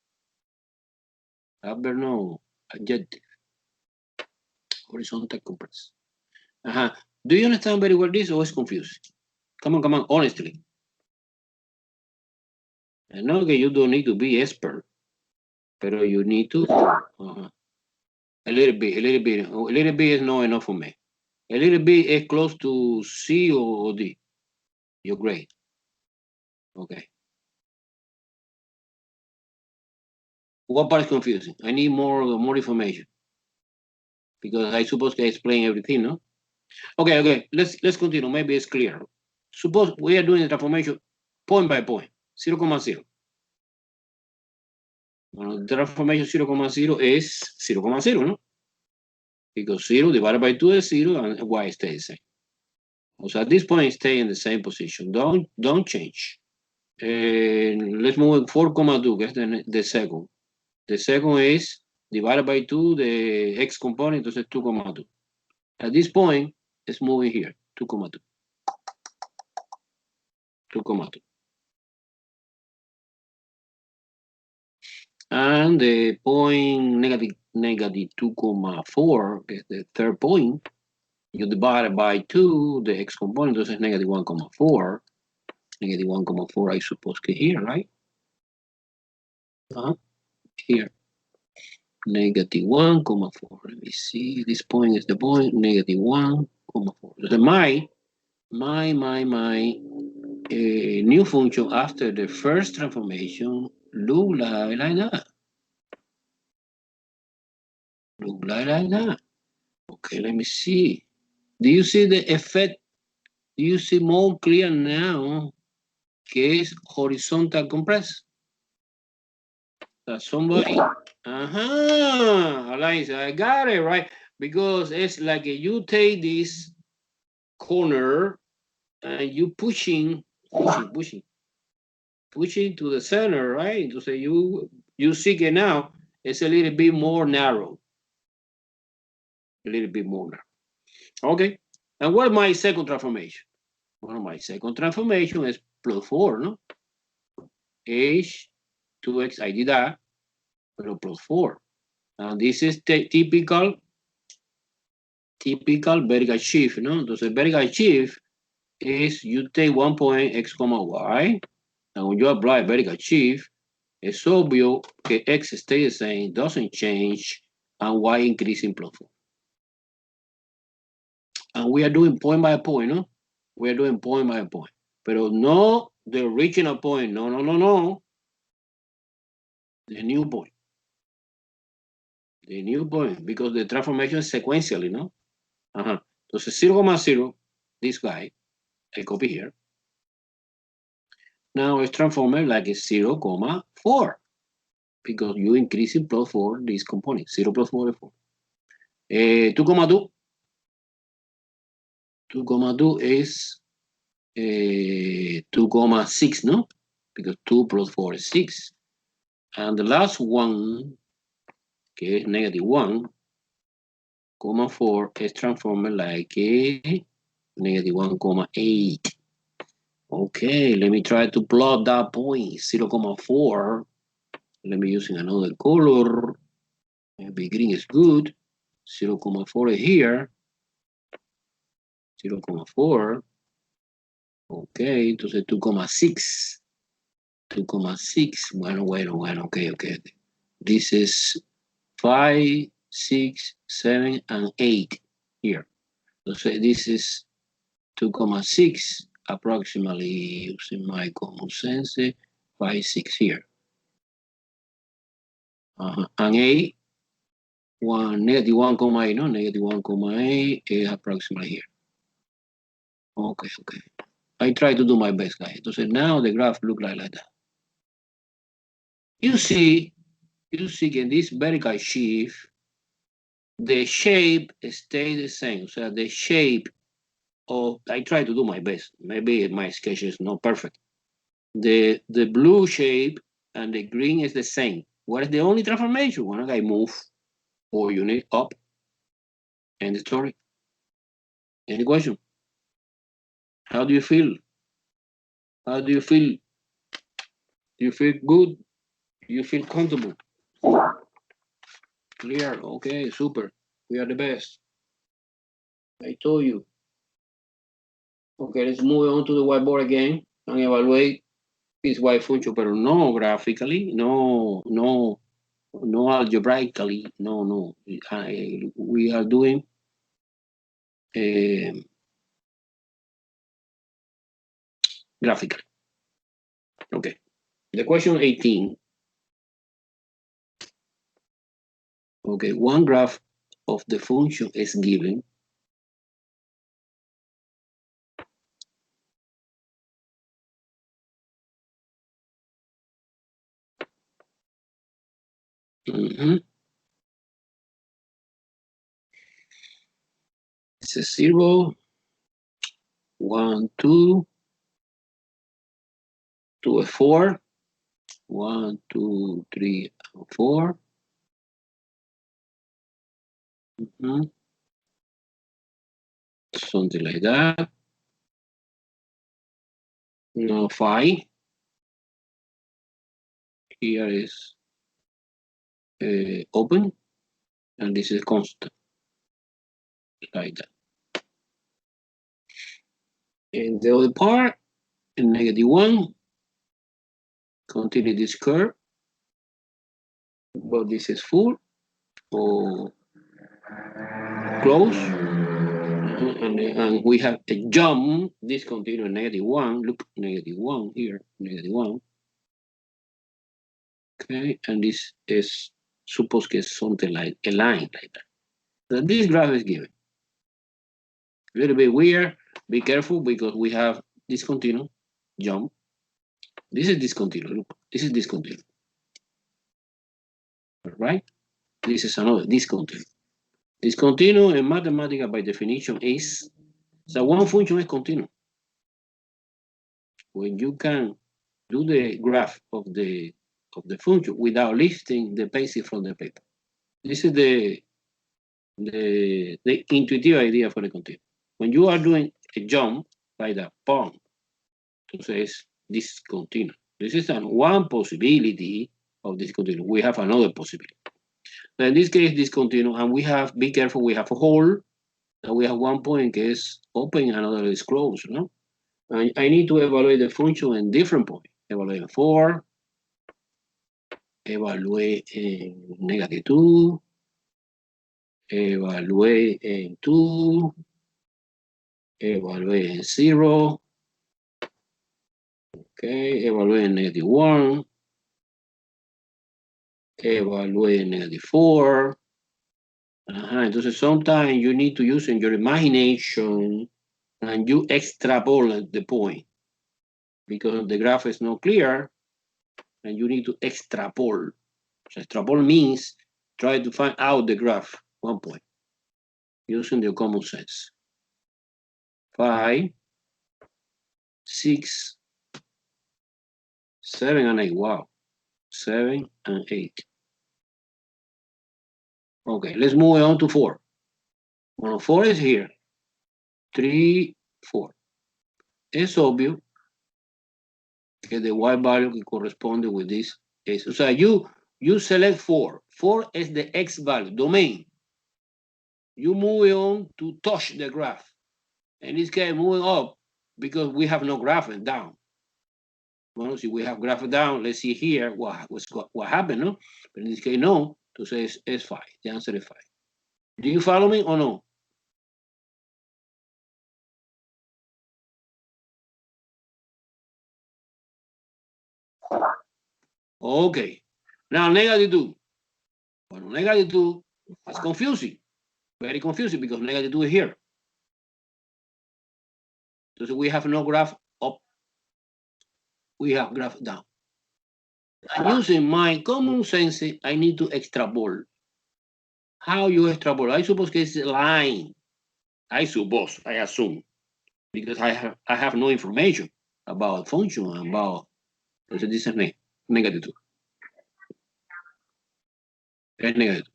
Adverb no, adjective. Horizontal compress. Do you understand very well this or is confusing? Come on, honestly. I know that you don't need to be expert, but you need to. A little bit is not enough for me. A little bit is close to C or D. Your grade. Okay. What part is confusing? I need more information because I suppose I explain everything, no? Okay. Let's continue. Maybe it's clear. Suppose we are doing the transformation point by point, 0,0. Well, the transformation 0,0 is 0,0, no? Because 0 divided by 2 is 0 and y stays the same. So at this point, stay in the same position. Don't change. Let's move 4,2, that's the second. The second is divided by 2, the x component, entonces 2,2. At this point, it's moving here, 2,2. 2,2. And the point negative 2,4, is the third point. You divide it by 2, the x component, entonces negative 1,4. Negative 1,4, I suppose, here, right? Here. Negative 1,4. Let me see. This point is the point. Negative 1,4. So my new function after the first transformation look like that. Look like that. Okay, let me see. Do you see the effect? Do you see more clear now? Que es horizontal compress. Somebody. Alliance, I got it right. Because it's like you take this corner and you pushing to the center, right? So you see it now, it's a little bit more narrow. A little bit more narrow. Okay. And what my second transformation? Well, my second transformation is +4, no? H2x, I did that, but +4. And this is the typical vertical shift, no? Entonces, vertical shift is you take 1 point x, y, and when you apply vertical shift, it's obvious que x stays the same, doesn't change, and y increasing +4. And we are doing point by point, no? We are doing point by point. But no the original point, no. The new point. The new point, because the transformation is sequentially, no? Entonces 0,0, this guy, I copy here. Now it's transformed like a 0,4 because you increasing +4 this component. 0 + 4 is 4. 2,2. 2,2 is 2,6, no? Because 2 + 4 is 6. And the last one, que es -1,4, is transformed like a -1,8. Okay, let me try to plot that point, 0,4. Let me using another color. Maybe green is good. 0.4 here. 0.4. Ok, entonces 2,6. 2,6. Bueno, okay. This is 5, 6, 7, and 8 here. Entonces this is 2,6 approximately using my common sense. 5, 6 here. And 8, negative 1,8, no? Negative 1,8 is approximately here. Okay. I try to do my best, guys. So now the graph look like that. You see in this vertical shift, the shape stays the same. So the shape of, I try to do my best. Maybe my sketch is not perfect. The blue shape and the green is the same. What is the only transformation? When I move or unit up. End the story. Any question? How do you feel? How do you feel? Do you feel good? Do you feel comfortable? Clear? Okay, super. We are the best. I told you. Okay, let's move on to the whiteboard again and evaluate this y function, but no graphically, no algebraically, no. We are doing graphically. Okay, the question 18. Okay, one graph of the function is given. It's a 0, 1, 2, to a 4, 1, 2, 3, and 4. Something like that. No, 5. Here is open, and this is constant, like that. And the other part, -1, continue this curve, but this is full or close, and we have a jump. This continue -1. Look, -1 here, -1. Okay, and this is supposed to get something like a line like that. So this graph is given. A little bit weird. Be careful because we have discontinuous jump. This is discontinuous. Look, this is discontinuous. All right? This is another discontinuous. Discontinuous in mathematics by definition is, so one function is continuous. When you can do the graph of the function without lifting the basic from the paper. This is the intuitive idea for the continuous. When you are doing a jump like that, boom, entonces es discontinuous. This is one possibility of discontinuous. We have another possibility. So in this case, discontinuous, and we have, be careful, we have a hole, and we have one point que is open, another is closed, no? And I need to evaluate the function in different points. Evaluate in 4, evaluate in -2, evaluate in 2, evaluate in 0, okay, evaluate in -1, evaluate in -4. Entonces sometimes you need to use in your imagination and you extrapolate the point because the graph is not clear and you need to extrapolate. So extrapolate means try to find out the graph, one point, using your common sense. 5, 6, 7, and 8. Wow. 7 and 8. Okay, let's move on to 4. Well, 4 is here. 3, 4. Es obvio que the y value que corresponde with this O sea, you select 4. 4 is the X value, domain. You move on to touch the graph. In this case, moving up, because we have no graph down. Well, si we have graph down, let's see here what happened, no? But in this case, no. Entonces es 5. The answer is 5. Do you follow me or no? Okay. Now, negative 2. Well, negative 2 is confusing. Very confusing because negative 2 is here. So we have no graph up. We have graph down. And using my common sense, I need to extrapolate. How you extrapolate? I suppose it's a line. I assume, because I have no information about function, about this is negative 2. It's negative.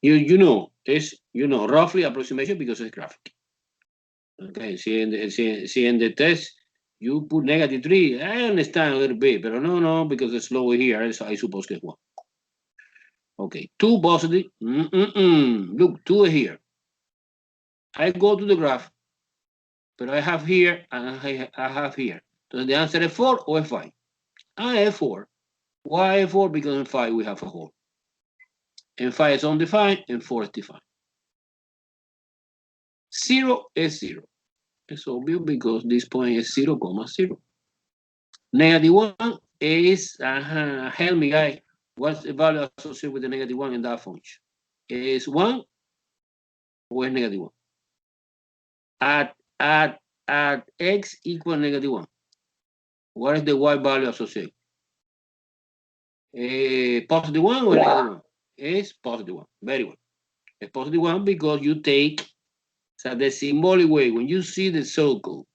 You know, it's roughly approximation because it's graphic. Okay, see in the test you put negative 3. I understand a little bit, but no, because it's lower here, so I suppose it's 1. Okay, 2 positive. Look, 2 is here. I go to the graph, but I have here and I have here. So the answer is 4 or 5. I have 4. Why 4? Because in 5 we have a hole. And 5 is undefined and 4 is defined. 0 is 0. It's obvious because this point is 0, 0. Negative 1 is, help me guys, what's the value associated with the negative 1 in that function? Is 1 or is negative 1? At x equal negative 1, what is the y value associated? Positive 1 or negative 1? It's positive 1. Very well. It's positive 1 because you take, so the symbolic way, when you see the circle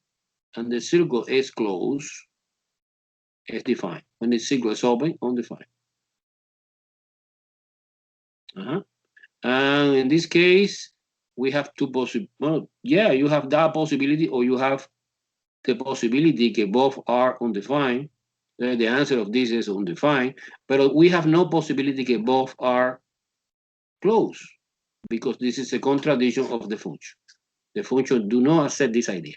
and the circle is closed, it's defined. When the circle is open, undefined. And in this case, we have two possibilities. Well, yeah, you have that possibility, or you have the possibility that both are undefined. The answer of this is undefined, but we have no possibility that both are closed, because this is a contradiction of the function. The function do not accept this idea.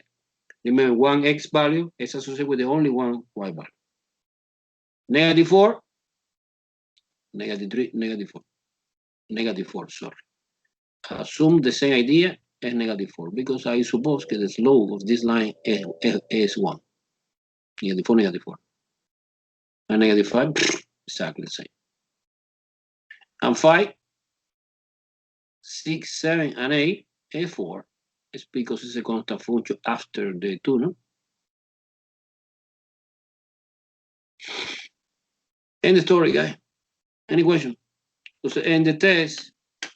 Remember, one x value is associated with the only one y value. Negative 4, negative 3, negative 4. Negative 4, sorry. Assume the same idea as negative 4, because I suppose that the slope of this line is 1. Negative 4, negative 4. And negative 5, exactly the same. And 5, 6, 7, and 8 is 4. It's because it's a constant function after the 2, no? End the story, guys. Any question? So in the test,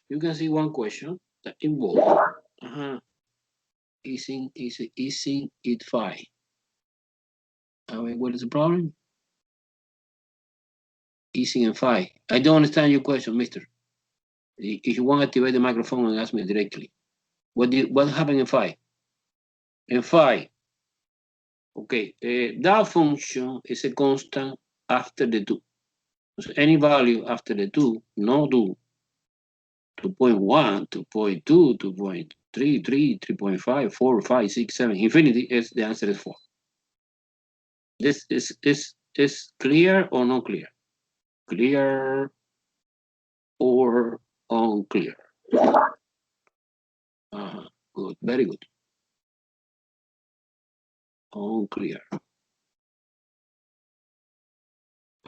you can see one question that involves isn't it 5? I mean, what is the problem? Isn't it 5? I don't understand your question, mister. If you want to activate the microphone and ask me directly. What happened in 5? In 5, okay, that function is a constant after the 2. So any value after the 2, no 2, 2.1, 2.2, 2.3, 3.5, 4, 5, 6, 7, infinity, is the answer is 4. This is clear or not clear? Clear or unclear? Good, very good. Unclear.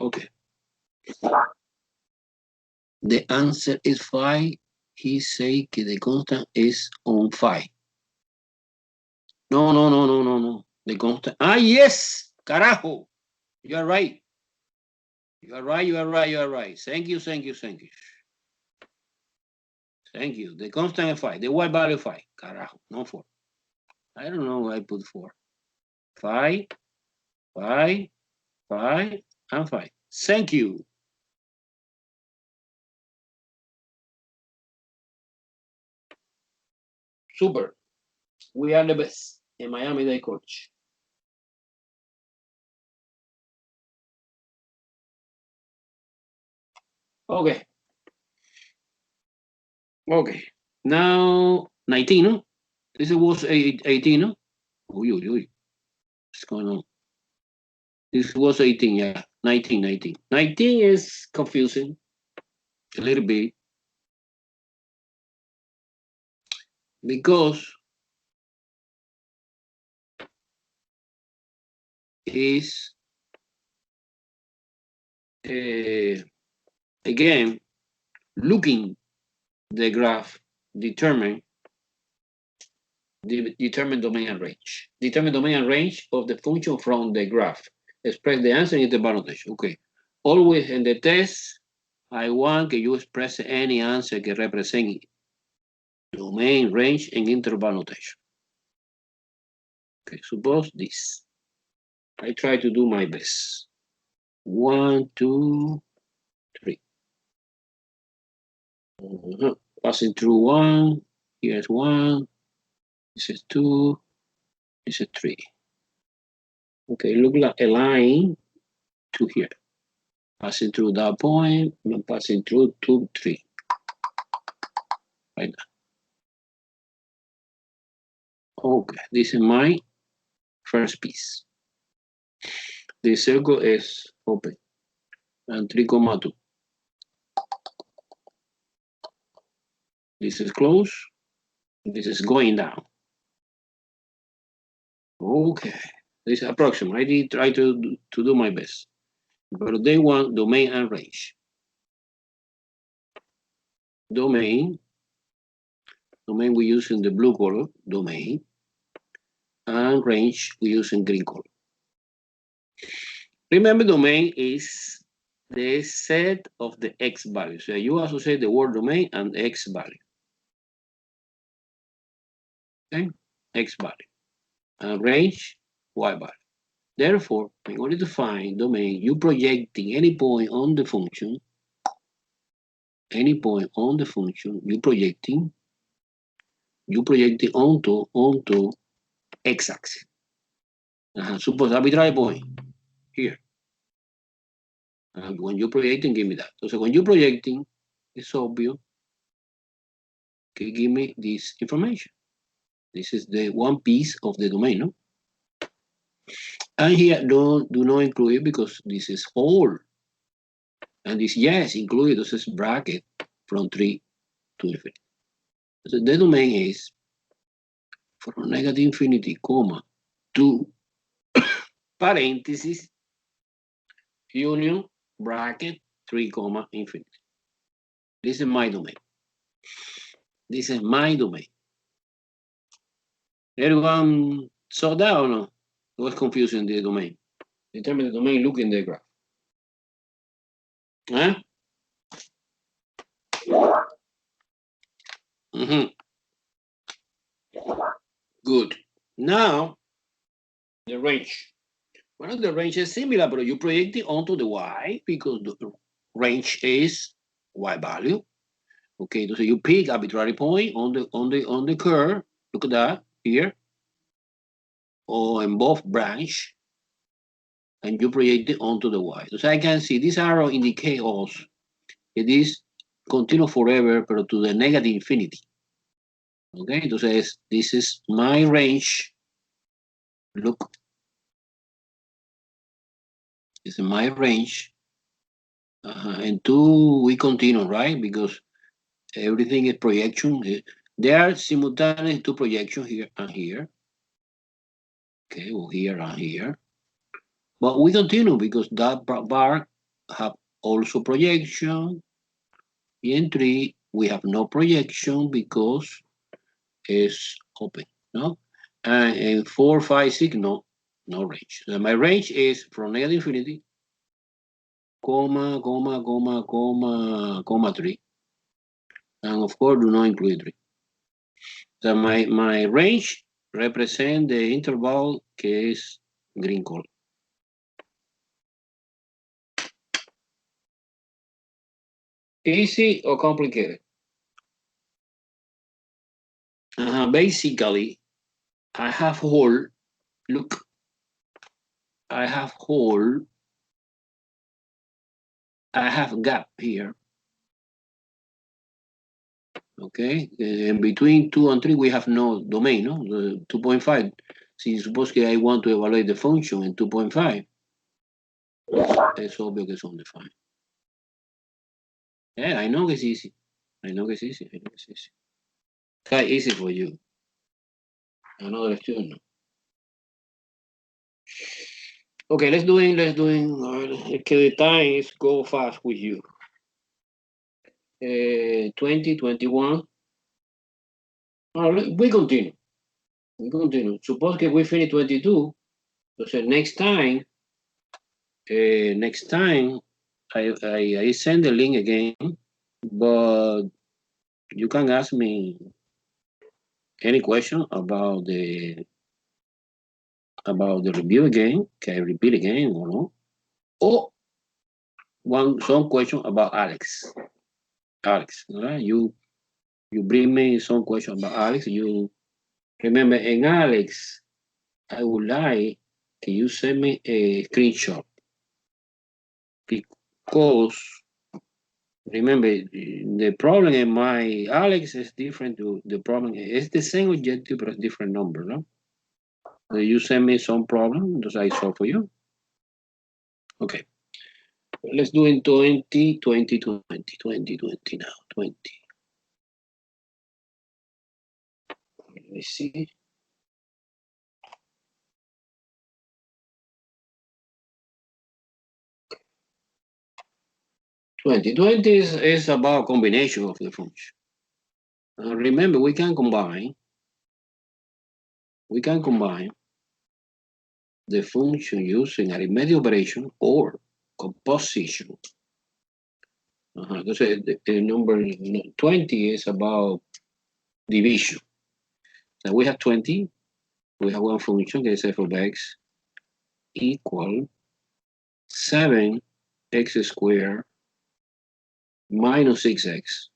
Okay. The answer is 5. He say que the constant is on 5. No. The constant. Yes! Carajo! You are right. You are right. Thank you. Thank you. The constant is 5. The y value is 5. Carajo, no 4. I don't know why I put 4. 5, 5, 5, and 5. Thank you. Super. We are the best in Miami-Dade College. Okay. Okay. Now 19, no? This was 18, no? Uy, uy, uy. What's going on? This was 18, yeah. 19, 19. 19 is confusing a little bit because is again looking the graph determine domain and range. Determine domain and range of the function from the graph. Express the answer in interval notation. Okay. Always in the test, I want que you express any answer que represent domain, range, and interval notation. Okay, suppose this. I try to do my best. 1, 2, 3. Passing through 1. Here's 1. This is 2. This is 3. Okay, look like a line to here. Passing through that point, and passing through 2, 3. Like that. Okay, this is my first piece. The circle is open and 3,2. This is closed. This is going down. Okay, this is approximate. I did try to do my best. But they want domain and range. Domain we use in the blue color, domain, and range we use in green color. Remember, domain is the set of the x value. So you associate the word domain and x value. Okay, x value. And range, y value. Therefore, in order to find domain, you projecting any point on the function, you projecting onto x-axis. Suppose arbitrary point here. When you're projecting, give me that. So when you're projecting, it's obvious. Okay, give me this information. This is the one piece of the domain, no? And here, do not include it because this is whole. And this, yes, included, this is bracket from 3 to infinity. So the domain is from negative infinity, comma, to parenthesis, union, bracket, 3, comma, infinity. This is my domain. This is my domain. Everyone saw that or no? It was confusing the domain. Determine the domain, look in the graph. Huh? Good. Now, the range. Well, the range is similar, but you project it onto the y because the range is y value. Okay, so you pick arbitrary point on the curve. Look at that here, or in both branch, and you project it onto the y. So I can see this arrow indicates us it is continue forever, but to the negative infinity. Okay, entonces this is my range. Look, this is my range. And 2 we continue, right? Because everything is projection. There are simultaneous 2 projections here and here. Okay, well here and here. But we continue because that bar have also projection. In 3 we have no projection because it's open, no? And in 4, 5, 6, no range. So my range is from negative infinity, comma, 3. And of course, do not include 3. So my range represent the interval que es green color. Easy or complicated? Basically, I have hole. Look, I have hole. I have gap here. Okay, and between 2 and 3 we have no domain, no? The 2.5. Si suppose que I want to evaluate the function in 2.5, es obvio que son defined. Yeah, I know it's easy. I know it's easy. I know it's easy. Quite easy for you. Another student. Okay, let's do okay, the time is go fast with you. 20, 21. We continue. We continue. Suppose that we finish 22. So next time, I send the link again, but you can ask me any question about the review again. Can I repeat again or no? Or some question about Alex. Alex, right? You bring me some question about Alex. You remember, in Alex, I would like can you send me a screenshot because remember the problem in my Alex is different to the problem. It's the same objective but different number, no? You send me some problem, does I solve for you? Okay. Let's do in 20, 20, 20, 20, 20 now, 20. Let me see. Twenty is about combination of the function. Remember, we can combine the function using arithmetic operation or composition. Entonces, the number 20 is about division. So we have 20, we have one function that is f of x equal 7x squared minus 6x.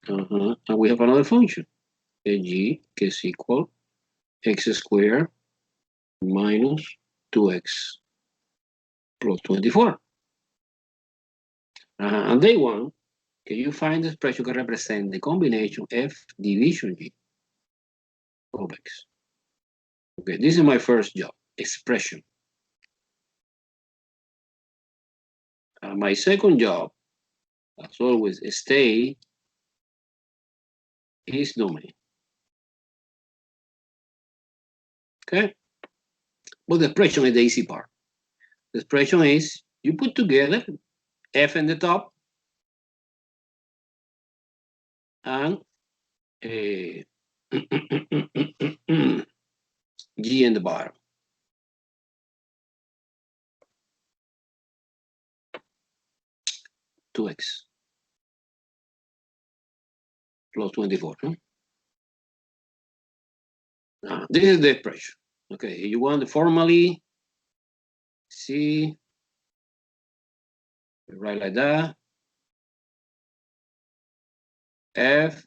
And we have another function, g, que is equal x squared minus 2x plus 24. And they want, can you find the expression that represents the combination f division g of x? Okay, this is my first job, expression. My second job, as always, stay is domain. Okay? But the expression is the easy part. The expression is you put together f in the top and g in the bottom. (2x) plus 24. This is the expression. Okay, you want the formally, see, write like that. F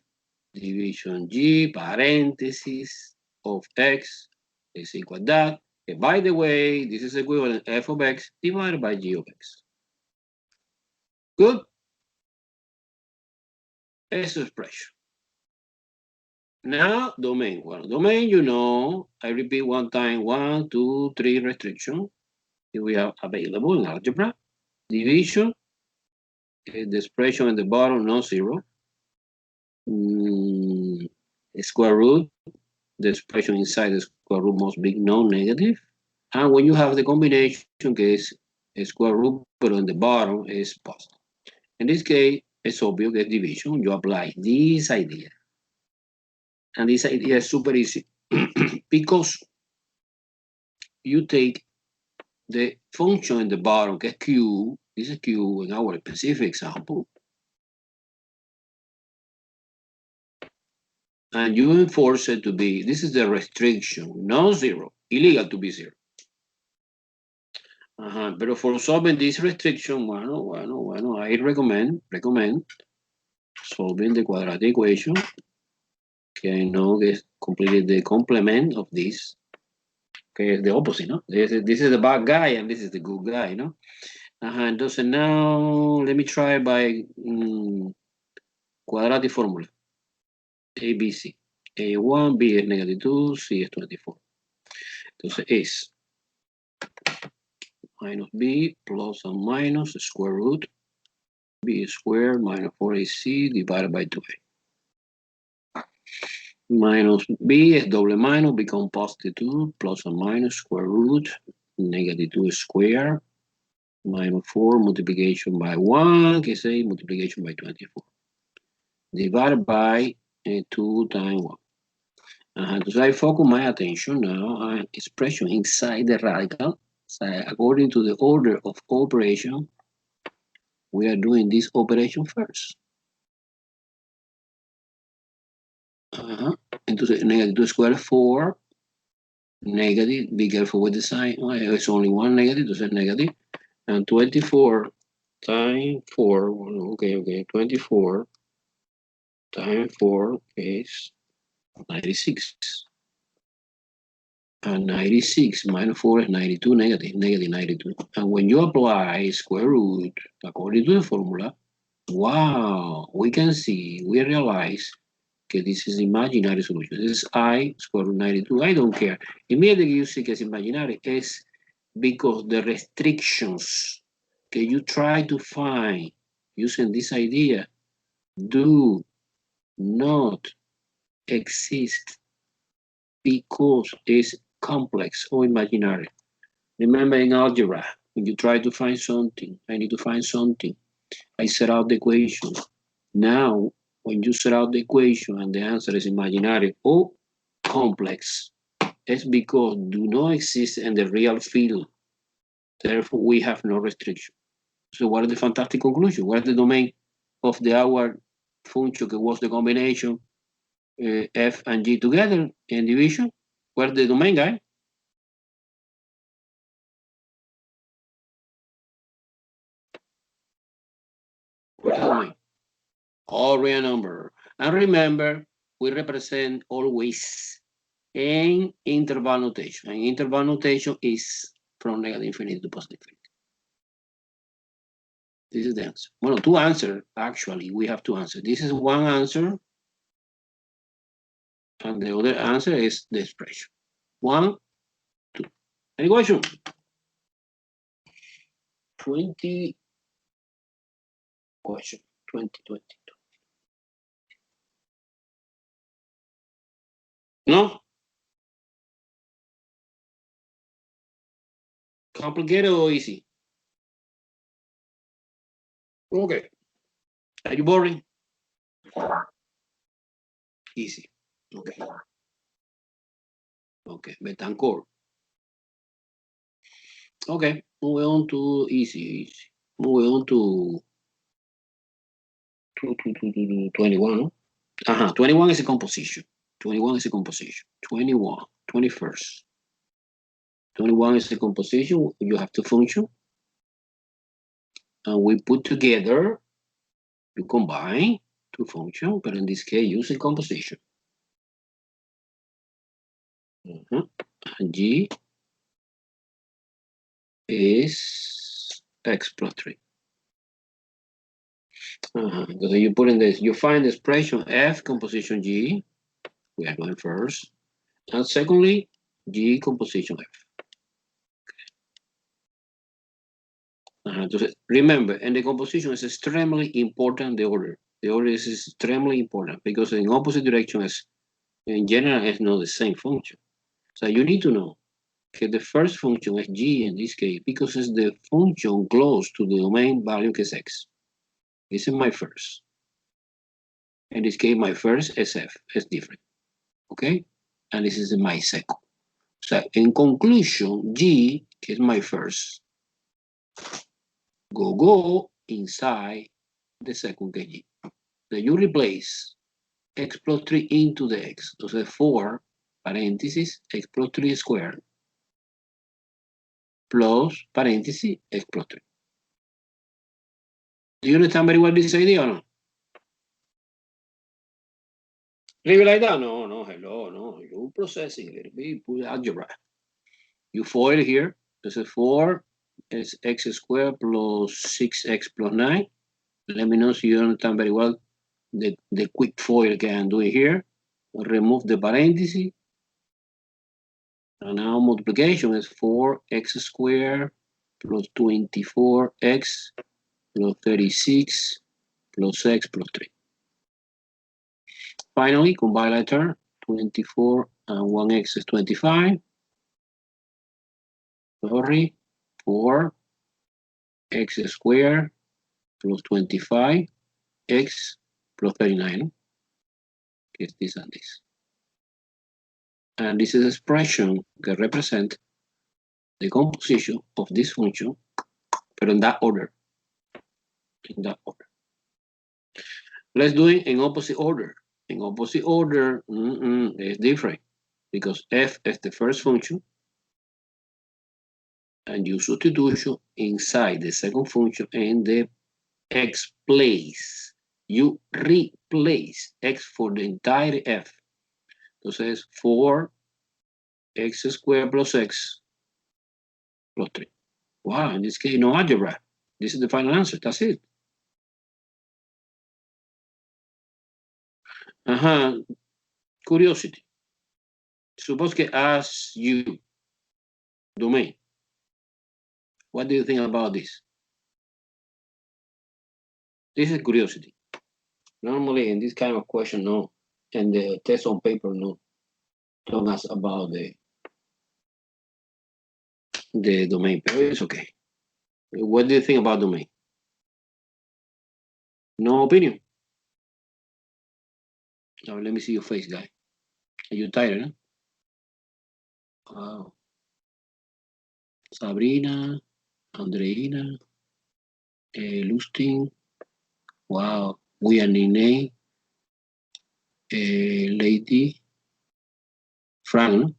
division g parenthesis of x is equal to that. Okay, by the way, this is equivalent f of x divided by g of x. Good? It's expression. Now, domain. Well, domain, you know, I repeat one time, 1, 2, 3 restriction. We are available in algebra. Division, the expression at the bottom, no zero. Square root, the expression inside the square root must be non-negative. And when you have the combination case, a square root, but on the bottom is positive. In this case, it's obvious that division, you apply this idea. And this idea is super easy because you take the function in the bottom, que es q, this is q in our specific example, and you enforce it to be, this is the restriction, no zero, illegal to be zero. But for solving this restriction, bueno, I recommend solving the quadratic equation, que I know is completely the complement of this. Okay, it's the opposite, no? This is the bad guy and this is the good guy, no? Entonces now let me try by quadratic formula. A, B, C. A1, B es -2, C es 24. Entonces es minus B plus and minus square root B squared minus 4AC divided by 2A. Minus B is double minus, become positive 2 plus and minus square root -2 squared minus 4 multiplication by 1, que say multiplication by 24. Divided by 2 times 1. Entonces I focus my attention now on expression inside the radical. So according to the order of operation, we are doing this operation first. Entonces -2 squared 4, negative, be careful with the sign. It's only one negative, entonces negative. And 24 times 4, okay, 24 times 4 is 96. And 96 minus 4 is 92, negative 92. And when you apply square root according to the formula, wow, we can see, we realize that this is imaginary solution. This is I square root 92. I don't care. Immediately you see that it's imaginary is because the restrictions that you try to find using this idea do not exist because it's complex or imaginary. Remember in algebra, when you try to find something, I need to find something. I set out the equation. Now, when you set out the equation and the answer is imaginary or complex, it's because do not exist in the real field. Therefore, we have no restriction. So what is the fantastic conclusion? What is the domain of the our function that was the combination f and g together in division? Where's the domain, guys? Where's the domain? All real number. And remember, we represent always in interval notation. And interval notation is from negative infinity to positive infinity. This is the answer. Well, two answers, actually. We have two answers. This is one answer. And the other answer is the expression. 1, 2. Any question? 20 question. 20. No? Complicated or easy? Okay. Are you boring? Easy. Okay. Okay. Betancourt. Okay. Move on to easy. Move on to 21. 21 is a composition. 21 is a composition. 21. 21st. 21 is a composition. You have two functions. And we put together, you combine two functions, but in this case, use a composition. And G is x plus 3. So you put in this, you find the expression F composition G. We are going first. And secondly, G composition F. Remember, in the composition is extremely important, the order. The order is extremely important because in opposite direction is, in general, is not the same function. So you need to know that the first function is G in this case because it's the function close to the domain value is X. This is my first. In this case, my first is F, is different. Okay? And this is my second. So in conclusion, G is my first. Go inside the second G. Then you replace x plus 3 into the x. So 4 parenthesis x plus 3 squared plus parenthesis x plus 3. Do you understand very well this idea or no? Leave it like that? No, hello, no. You processing it. We put algebra. You FOIL here. This is 4 is x squared plus 6x plus 9. Let me know if you understand very well the quick foil que I'm doing here. Remove the parenthesis. And now multiplication is 4x squared plus 24x plus 36 plus x plus 3. Finally, combine that term. 24 and 1x is 25. Sorry, 4x squared plus 25x plus 39. Is this and this. And this is expression that represent the composition of this function, but in that order. In that order. Let's do it in opposite order. In opposite order, it's different because f is the first function, and you substitution inside the second function in the x place. You replace x for the entire f. Entonces, 4x squared plus x plus 3. Wow, in this case, no algebra. This is the final answer. That's it. Curiosity. Suppose que ask you, domain, what do you think about this? This is curiosity. Normally, in this kind of question, no. And the test on paper, no. Don't ask about the domain, but it's okay. What do you think about domain? No opinion? Now, let me see your face, guy. Are you tired, huh? Wow. Sabrina, Andreina, Lustin. Wow. We are Nene. Lady. Frank,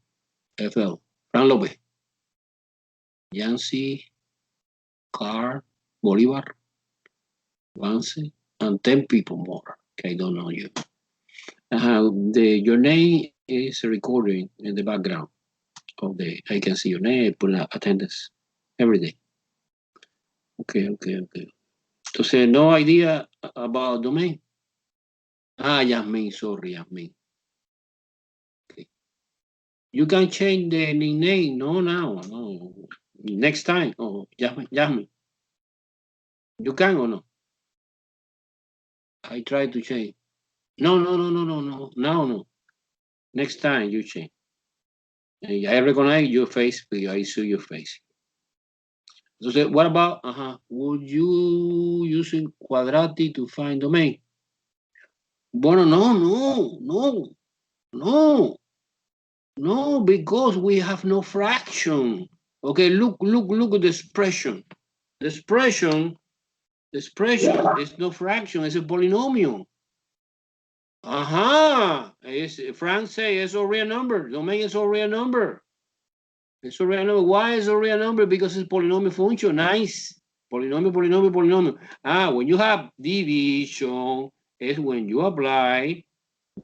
FL. Fran Lopez. Yancy. Carr. Bolivar. Vance. And 10 people more. Okay, I don't know you. Your name is recording in the background of I can see your name, put attendance every day. Okay. Entonces, no idea about domain? Yasmin, sorry, Yasmin. Okay. You can change the nickname, no. Next time, Yasmin. You can or no? I try to change. No. Next time you change. I recognize your face, I see your face. So what about, would you using quadratic to find domain? Bueno, no, because we have no fraction. Okay, look at the expression. The expression is no fraction, it's a polynomial. Frank say it's a real number. Domain is a real number. It's a real number. Why is a real number? Because it's polynomial function. Nice. Polynomial. When you have division, is when you apply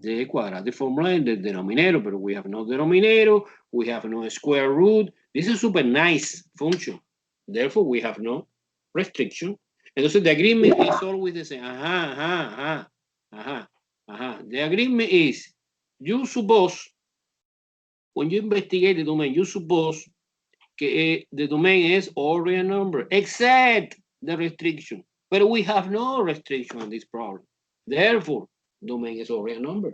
the quadratic formula in the denominator, but we have no denominator, we have no square root. This is super nice function. Therefore, we have no restriction. Entonces, the agreement is always the same. The agreement is, you suppose, when you investigate the domain, you suppose que the domain is all real number, except the restriction. But we have no restriction on this problem. Therefore, domain is all real number.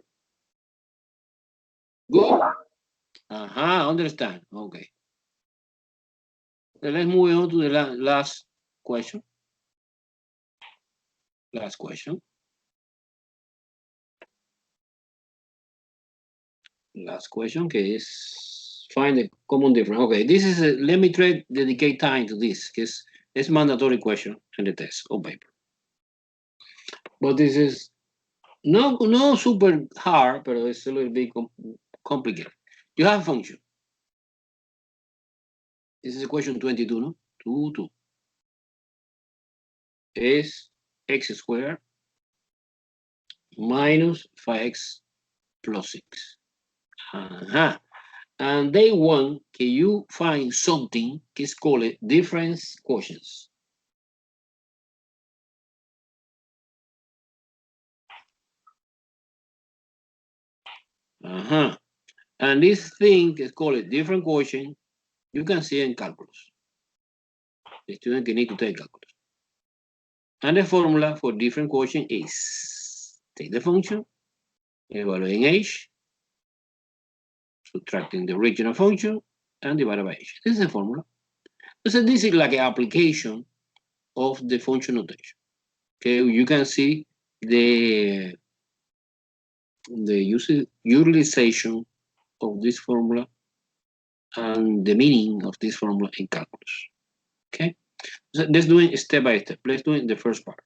Good? Understand. Okay. Let's move on to the last question. Last question, que is find the common difference. Okay, this is let me dedicate time to this, because it's mandatory question in the test on paper. But this is no super hard, but it's a little bit complicated. You have a function. This is question 22, no? 2. Is x squared minus 5x plus 6. And they want que you find something que is called difference quotients. And this thing is called a different quotient. You can see in calculus. The student can need to take calculus. And the formula for different quotient is take the function, evaluating h, subtracting the original function, and divided by h. This is the formula. So this is like an application of the function notation. Okay, you can see the utilization of this formula and the meaning of this formula in calculus. Okay, so let's do it step by step. Let's do it in the first part.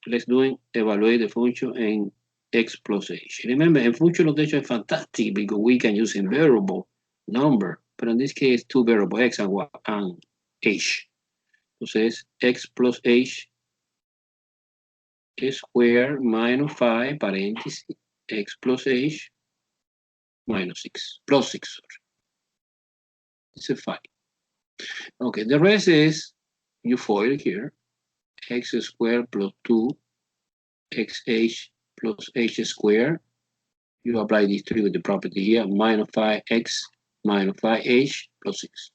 Let's do it, evaluate the function in x plus h. Remember, in function notation is fantastic because we can use a variable number, but in this case, two variables, x and y and h. Entonces, x plus h square minus 5, paréntesis, x plus h minus 6, plus 6, sorry. It's a 5. Okay, the rest is, you FOIL here, x squared plus 2, xh plus h squared. You apply these three with the property here, minus 5x minus 5h plus 6.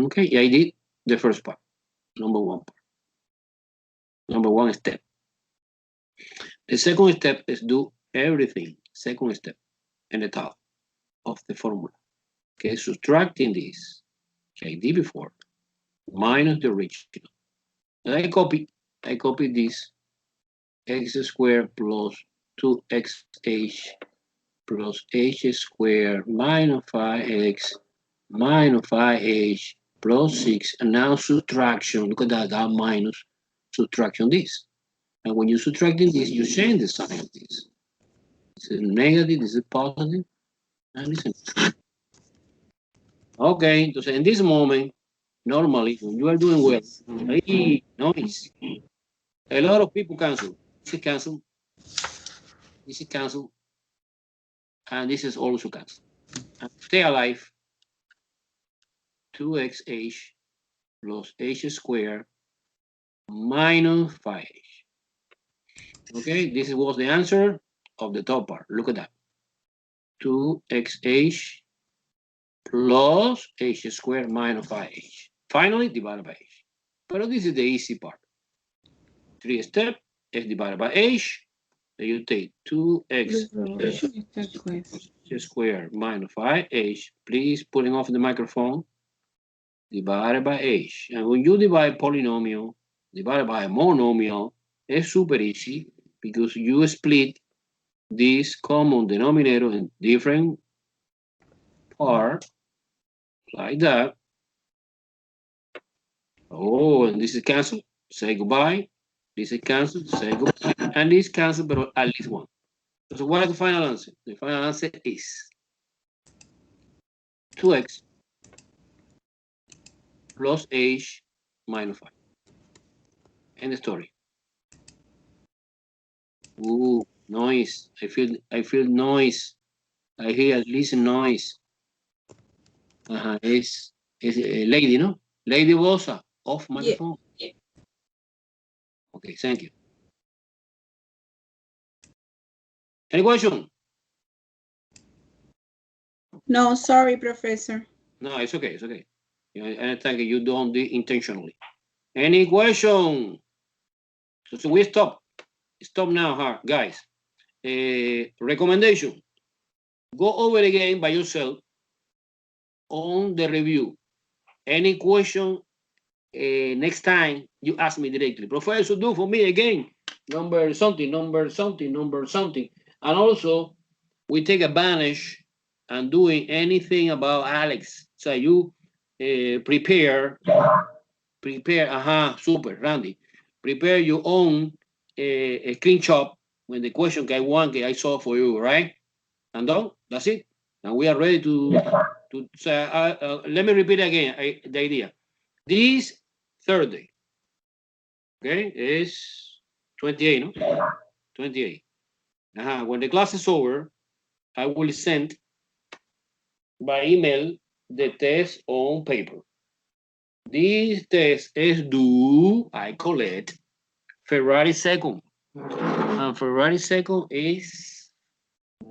Okay, I did the first part, number one part. Number one step. The second step is do everything, second step, in the top of the formula. Okay, subtracting this, which I did before, minus the original. And I copy this, x squared plus 2xh plus h squared minus 5x minus 5h plus 6, and now subtraction. Look at that minus subtraction this. And when you're subtracting this, you change the sign of this. This is negative, this is positive, and this is okay. Entonces, in this moment, normally, when you are doing well, noise. A lot of people cancel. This is cancel. This is cancel. And this is also cancel. And stay alive. 2xh plus h squared minus 5h. Okay, this was the answer of the top part. Look at that. 2xh plus h squared minus 5h. Finally, divided by h. But this is the easy part. 3 step, x divided by h. Then you take 2x squared minus 5h. Please putting off the microphone. Divided by h. And when you divide polynomial divided by a monomial, it's super easy because you split this common denominator in different parts, like that. Oh, and this is cancelled. Say goodbye. This is cancelled. Say goodbye. And this cancelled, but at least one. So what is the final answer? The final answer is 2x plus h minus 5. End the story. Ooh, noise. I feel noise. I hear at least noise. It's a lady, no? Lady Rosa, off microphone. Yeah. Okay, thank you. Any question? No, sorry, Professor. No, it's okay, it's okay. I think you don't do it intentionally. Any question? So we stop. Stop now, guys. Recommendation. Go over again by yourself on the review. Any question, next time you ask me directly. Professor, do for me again. Number something. And also, we take advantage and doing anything about Alex. So you prepare, super, Randy. Prepare your own a screenshot when the question I saw for you, right? And that's it. And we are ready to say, let me repeat again the idea. This Thursday, okay, is 28, no? 28. When the class is over, I will send by email the test on paper. This test is due, I collect, February 2nd. And February 2nd is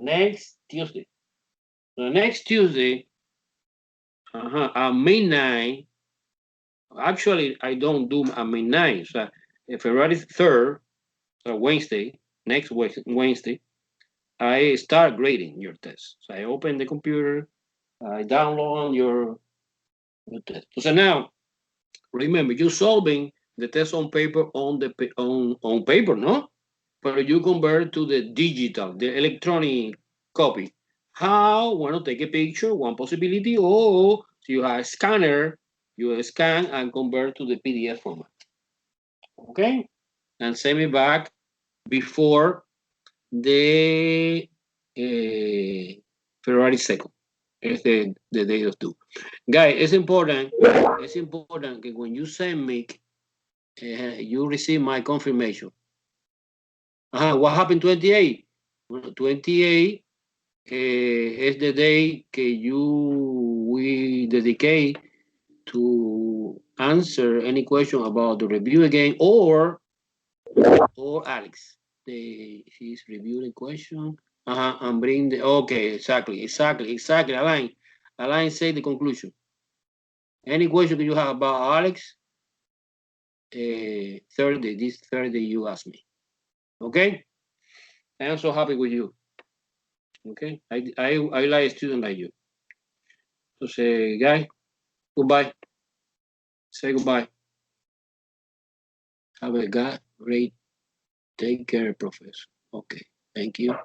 Next Tuesday. So next Tuesday, at midnight. Actually, I don't do at midnight. So February 3rd, so Wednesday, next Wednesday, I start grading your test. So I open the computer, I download your test. So now, remember, you're solving the test on paper on paper, no? But you convert to the digital, the electronic copy. How? Well, take a picture, one possibility, or you have a scanner, you scan and convert to the PDF format. Okay? And send me back before the February 2nd. It's the day of due. Guys, it's important that when you send me, you receive my confirmation. What happened 28? Well, 28 is the day we dedicate to answer any question about the review again or Alex. She's reviewing the question. And bring the okay, exactly. Alain say the conclusion. Any question that you have about Alex? This Thursday you ask me. Okay? I am so happy with you. Okay? I like a student like you. So say, guy, goodbye. Say goodbye. Have a great. Take care, professor. Okay. Thank you.